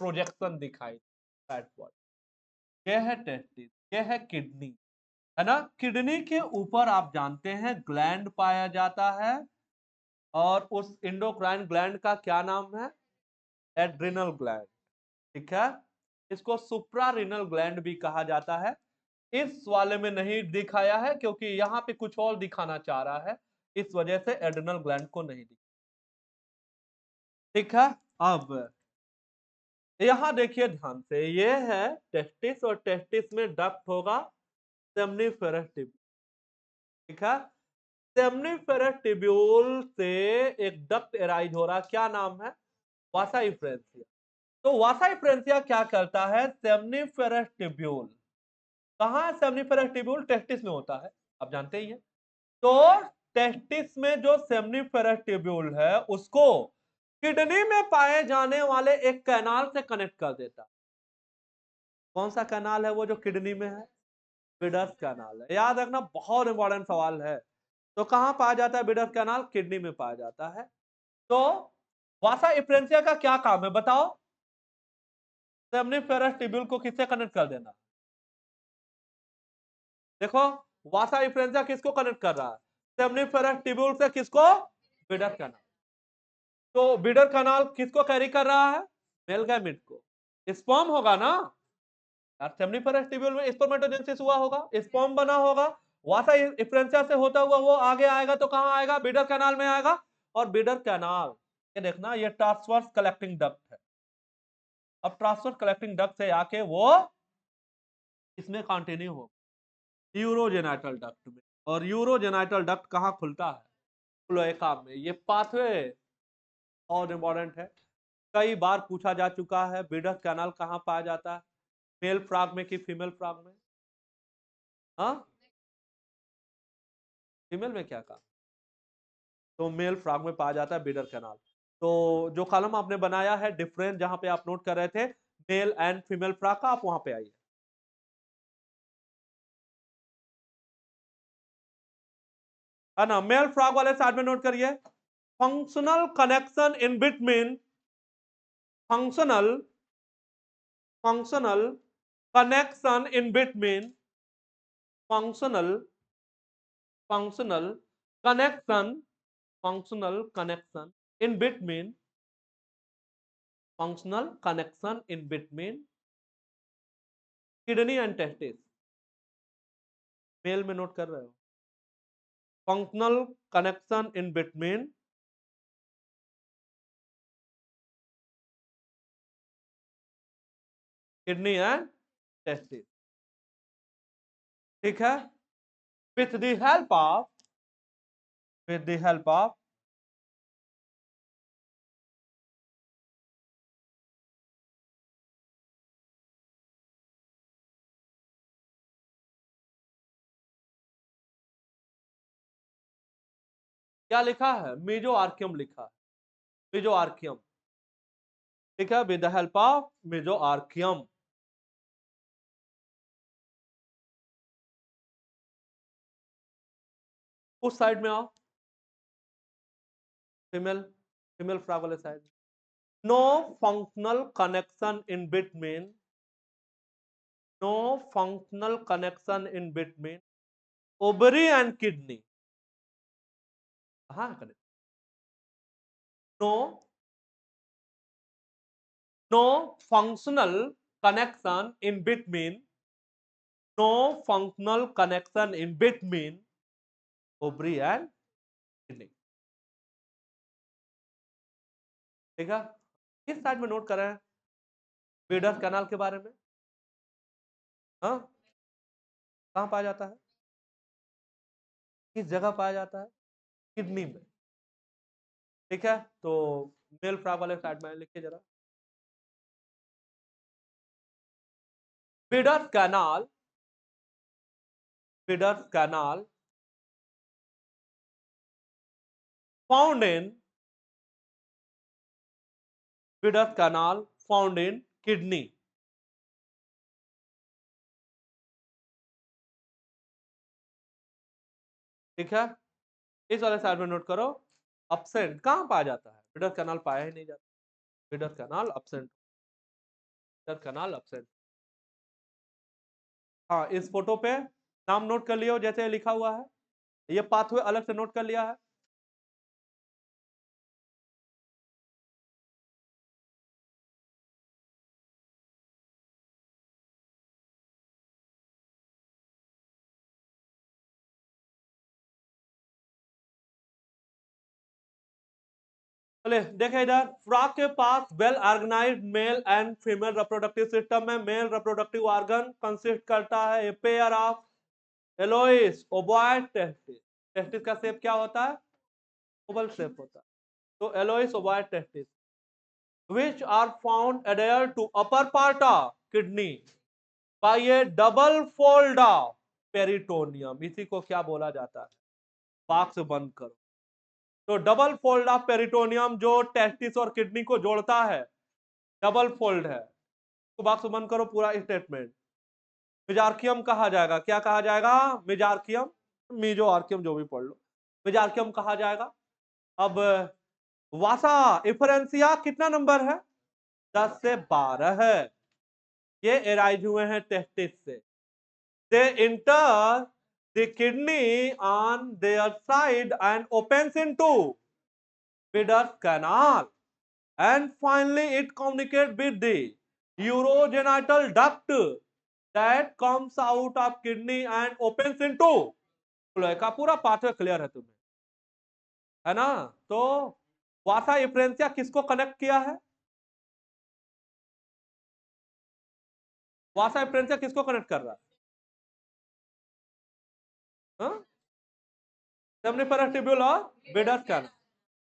प्रोजेक्शन दिखाई फैट बॉडी। ये है टेस्टिस, ये है किडनी, है ना। किडनी के ऊपर आप जानते हैं ग्लैंड पाया जाता है, और उस इंडोक्राइन ग्लैंड का क्या नाम है? Adrenal gland. ठीक है, इसको सुप्रारीनल ग्लैंड भी कहा जाता है। इस वाले में नहीं दिखाया है क्योंकि यहाँ पे कुछ और दिखाना चाह रहा है, इस वजह से एड्रिनल ग्लैंड को नहीं दिखा। ठीक है, अब यहाँ देखिए ध्यान से, ये है टेस्टिस, और टेस्टिस में डक्ट होगा सेमनीफेरस ट्यूब्यूल। ठीक है, सेमनीफेरस ट्यूब्यूल से एक डक्ट एराइज हो रहा, क्या नाम है? वासा इफ्रेंसिया। तो वासा इफ्रेंसिया क्या करता है? सेमनीफेरस ट्यूब्यूल, कहाँ है सेमनीफेरस ट्यूब्यूल? टेस्टिस में होता है, आप जानते ही हैं। तो टेस्टिस में जो सेमनीफेरस ट्यूब्यूल है उसको किडनी में पाए जाने वाले एक कैनाल से कनेक्ट कर देता। कौन सा कैनाल है वो जो किडनी में है? बिडर्स कैनाल है। याद रखना, बहुत इंपॉर्टेंट सवाल है। तो कहां पाया जाता है बिडर्स कैनाल? किडनी में पाया जाता है। तो वासा इफ्रेंसिया का क्या काम है बताओ? सेमनीफेरस ट्यूब्यूल को किससे कनेक्ट कर देना? देखो, वासा इफ्रेंसिया किसको कनेक्ट कर रहा है? सेमनीफेरस ट्यूब्यूल से किसको? Bidder canal. तो बिडर कैनाल किसको कैरी कर रहा है? मेल गैमेट को। स्पर्म होगा ना यार, सेमनीफेरस ट्यूब्यूल में स्पर्मेटोजेनेसिस हुआ होगा, स्पर्म बना होगा, वासा इफ्रेंसिया से होता हुआ वो आगे आएगा, तो कहां आएगा? बिडर कैनाल में आएगा। और बिडर कैनाल, ये देखना, ये ट्रांसवर्स कलेक्टिंग डक्ट है। अब ट्रांसवर्स कलेक्टिंग डक्ट से आके वो इसमें कंटिन्यू हो यूरोजेनाइटल डक्ट में। और यूरोजेनाइटल डक्ट कहाँ खुलता है? क्लोएका में। ये पाथवे और इम्पोर्टेंट है, कई बार पूछा जा चुका है। बिडर कैनाल कहाँ पाया जाता है? मेल फ्रॉग में कि फीमेल फ्रॉग में? हाँ, फीमेल में क्या कहा? तो मेल फ्रॉग में पाया जाता है बिडर कैनाल। तो जो कॉलम आपने बनाया है डिफरेंस, जहां पे आप नोट कर रहे थे मेल एंड फीमेल फ्रॉग का, आप वहां पे आइए। है ना, मेल फ्रॉग वाले साइड में नोट करिए। Functional connection in between, functional functional connection in between, functional functional connection in between, functional connection in between kidney and testis। Male में नोट कर रहे हो? Functional connection in between kidney and testis. ठीक है, with the help of, with the help of क्या लिखा है? मेजो आर्कियम लिखा है, मेजो आर्कियम। ठीक है, with the help of mesorchium. उस साइड में आओ, फीमेल, फीमेल फ्रॉग वाले side. No functional connection in between no functional connection in between ovary and kidney. हाँ, no no functional connection in between no functional connection in between ovary and kidney. ठीक है, किस side में note कर रहे हैं बेडर canal के बारे में? हाँ, कहाँ पाया जाता है, किस जगह पाया जाता है? किडनी में। ठीक है, तो मेल फ्रॉग वाले साइड में लिखिए जरा। Bidder's canal, Bidder's canal found in, Bidder's canal found in kidney. ठीक है, इस वाले साइड में नोट करो। एब्सेंट कहां पाया जाता है? बेडर कैनाल पाया ही नहीं जाता, बेडर कैनाल एब्सेंट, बेडर कैनाल एब्सेंट। हाँ, इस फोटो पे नाम नोट कर लियो जैसे लिखा हुआ है, ये पाथवे अलग से नोट कर लिया है। चले देखे इधर, फ्रॉग के पास well organized male and female reproductive system में मेल रिप्रोडक्टिव ऑर्गन कंसिस्ट करता है a pair of yellowish ovoid testis. Testis का शेप क्या होता है? ओवल शेप होता है। तो yellowish ovoid testis which are found adhere to upper part of kidney by a double fold of peritoneum. इसी को क्या बोला जाता है? बॉक्स बंद करो। तो डबल फोल्ड ऑफ पेरिटोनियम जो टेस्टिस और किडनी को जोड़ता है, डबल फोल्ड है। तो बॉक्स बंद करो, पूरा स्टेटमेंट। मिजार्कियम कहा जाएगा, क्या कहा जाएगा? मिजार्कियम, मीजो आर्कियम जो भी पढ़ लो, मिजार्कियम कहा जाएगा। अब वासा इफरेंसिया कितना नंबर है? 10 से 12 है। ये एराइज हुए हैं टेस्टिस से। They enter the kidney on their side and opens into Widder's canal, and finally it communicates with the urogenital duct that comes out of kidney and opens into cloaca. पूरा pathway clear है तुम्हें, है ना? तो वासा efferentia किसको connect किया है? वासा efferentia किसको कनेक्ट कर रहा है? सेमनिफेरस ट्यूब्यूल और बेडस कैनाल।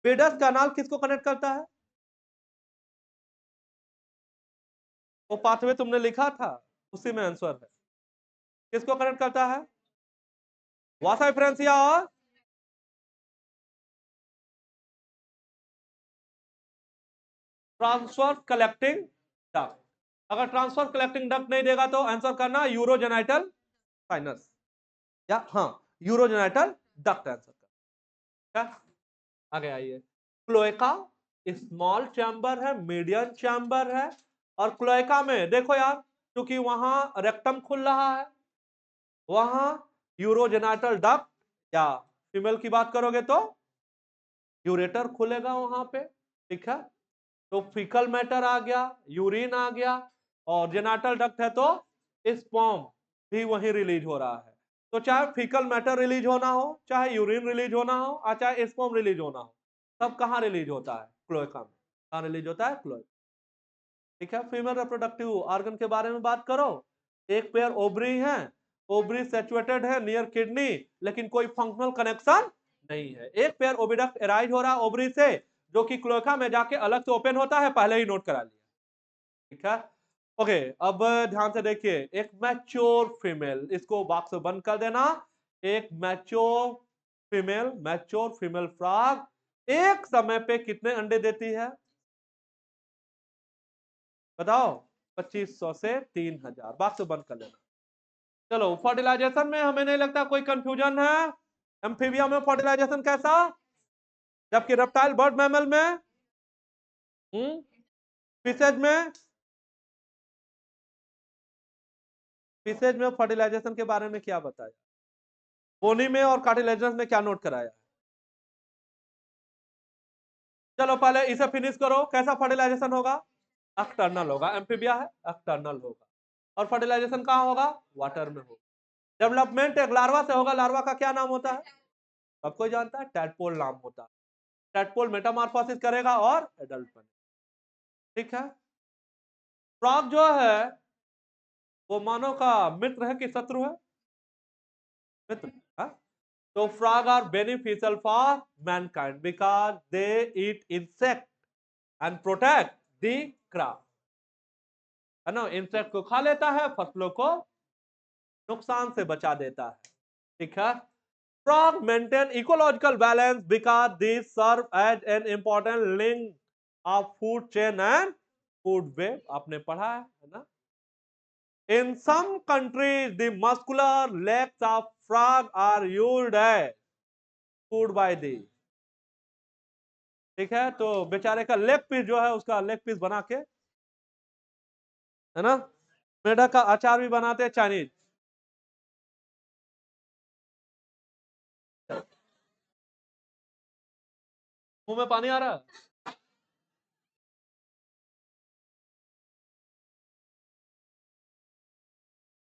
बेडस कैनाल किसको कनेक्ट करता है? वो पाथवे तुमने लिखा था, उसी में आंसर है। किसको कनेक्ट करता है? वासा इफ्रेंसिया और ट्रांसफर कलेक्टिंग डक्ट। अगर ट्रांसफर कलेक्टिंग डक्ट नहीं देगा तो आंसर करना यूरोजेनाइटल साइनस, या हाँ यूरोजेनाइटल डक्ट आंसर करना। आगे आइए, क्लोएका स्मॉल चैम्बर है, मीडियम चैम्बर है, और क्लोएका में देखो यार, क्योंकि वहां रेक्टम खुल रहा है, वहां यूरोजेनाइटल डक्ट, या फीमेल की बात करोगे तो यूरेटर खुलेगा वहां पे। ठीक है, तो फीकल मैटर आ गया, यूरिन आ गया, और जेनाटल डक्ट है तो स्पर्म भी वहीं रिलीज हो रहा है। तो चाहे फीकल मैटर रिलीज होना हो, चाहे यूरिन रिलीज होना हो, और चाहे स्पर्म रिलीज होना हो, सब कहाँ रिलीज होता है? क्लोएका में। कहाँ रिलीज होता है? क्लोएका। ठीक है, फीमेल रिप्रोडक्टिव ऑर्गन के बारे में बात करो। एक पेयर ओवरी है, ओवरी सैचुरेटेड है नियर किडनी, लेकिन कोई फंक्शनल कनेक्शन नहीं है। एक पेयर ओविडक्ट एराइज हो रहा है ओवरी से, जो कि क्लोएका में जाके अलग से ओपन होता है, पहले ही नोट करा लिया। ठीक है, ओके। अब ध्यान से देखिए, एक मैच्योर फीमेल, इसको बॉक्स में बंद कर देना। एक मैच्योर फीमेल फ्रॉग एक समय पे कितने अंडे देती है? बताओ। 2500 से 3000। बॉक्स बंद कर लेना। चलो, फर्टिलाइजेशन में हमें नहीं लगता कोई कंफ्यूजन है। एम्फीबिया में फर्टिलाइजेशन कैसा, जबकि रेप्टाइल बर्ड मैमल में, फिशेज में फिशेज में फर्टिलाइजेशन के बारे में क्या बताया, बोनी में और कार्टिलेजन्स में क्या नोट कराया। चलो पहले इसे फिनिश करो, कैसा फर्टिलाइजेशन होगा, एक्सटर्नल होगा, एम्फीबिया है एक्सटर्नल होगा, और फर्टिलाइजेशन कहाँ होगा, वाटर में होगा। डेवलपमेंट एक लार्वा से होगा, लार्वा का क्या नाम होता है, सब कोई जानता है, टैडपोल नाम होता है। टैडपोल मेटामॉर्फोसिस करेगा और एडल्ट बने, ठीक है। फ्रॉग जो है वो मानव का मित्र है कि शत्रु है, मित्र है। तो frog are beneficial for mankind because they eat insect and protect the crop, है ना, इंसेक्ट को खा लेता है, फसलों को नुकसान से बचा देता है, ठीक है। Frog maintain ecological balance because these serve as an important link of food chain and food web, आपने पढ़ा है ना। In some countries, the muscular legs of frog are used as food by the, ठीक है। तो बेचारे का leg piece जो है, उसका लेग पीस बना के, है ना, मेढक का अचार भी बनाते हैं चाइनीज। मुंह में पानी आ रहा है।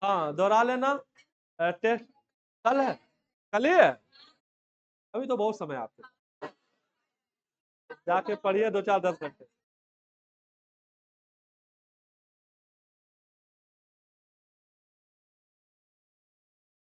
हाँ दोहरा लेना, टेस्ट कल है, कल ही है, अभी तो बहुत समय है आपके, जाके पढ़िए 2 4 10 घंटे।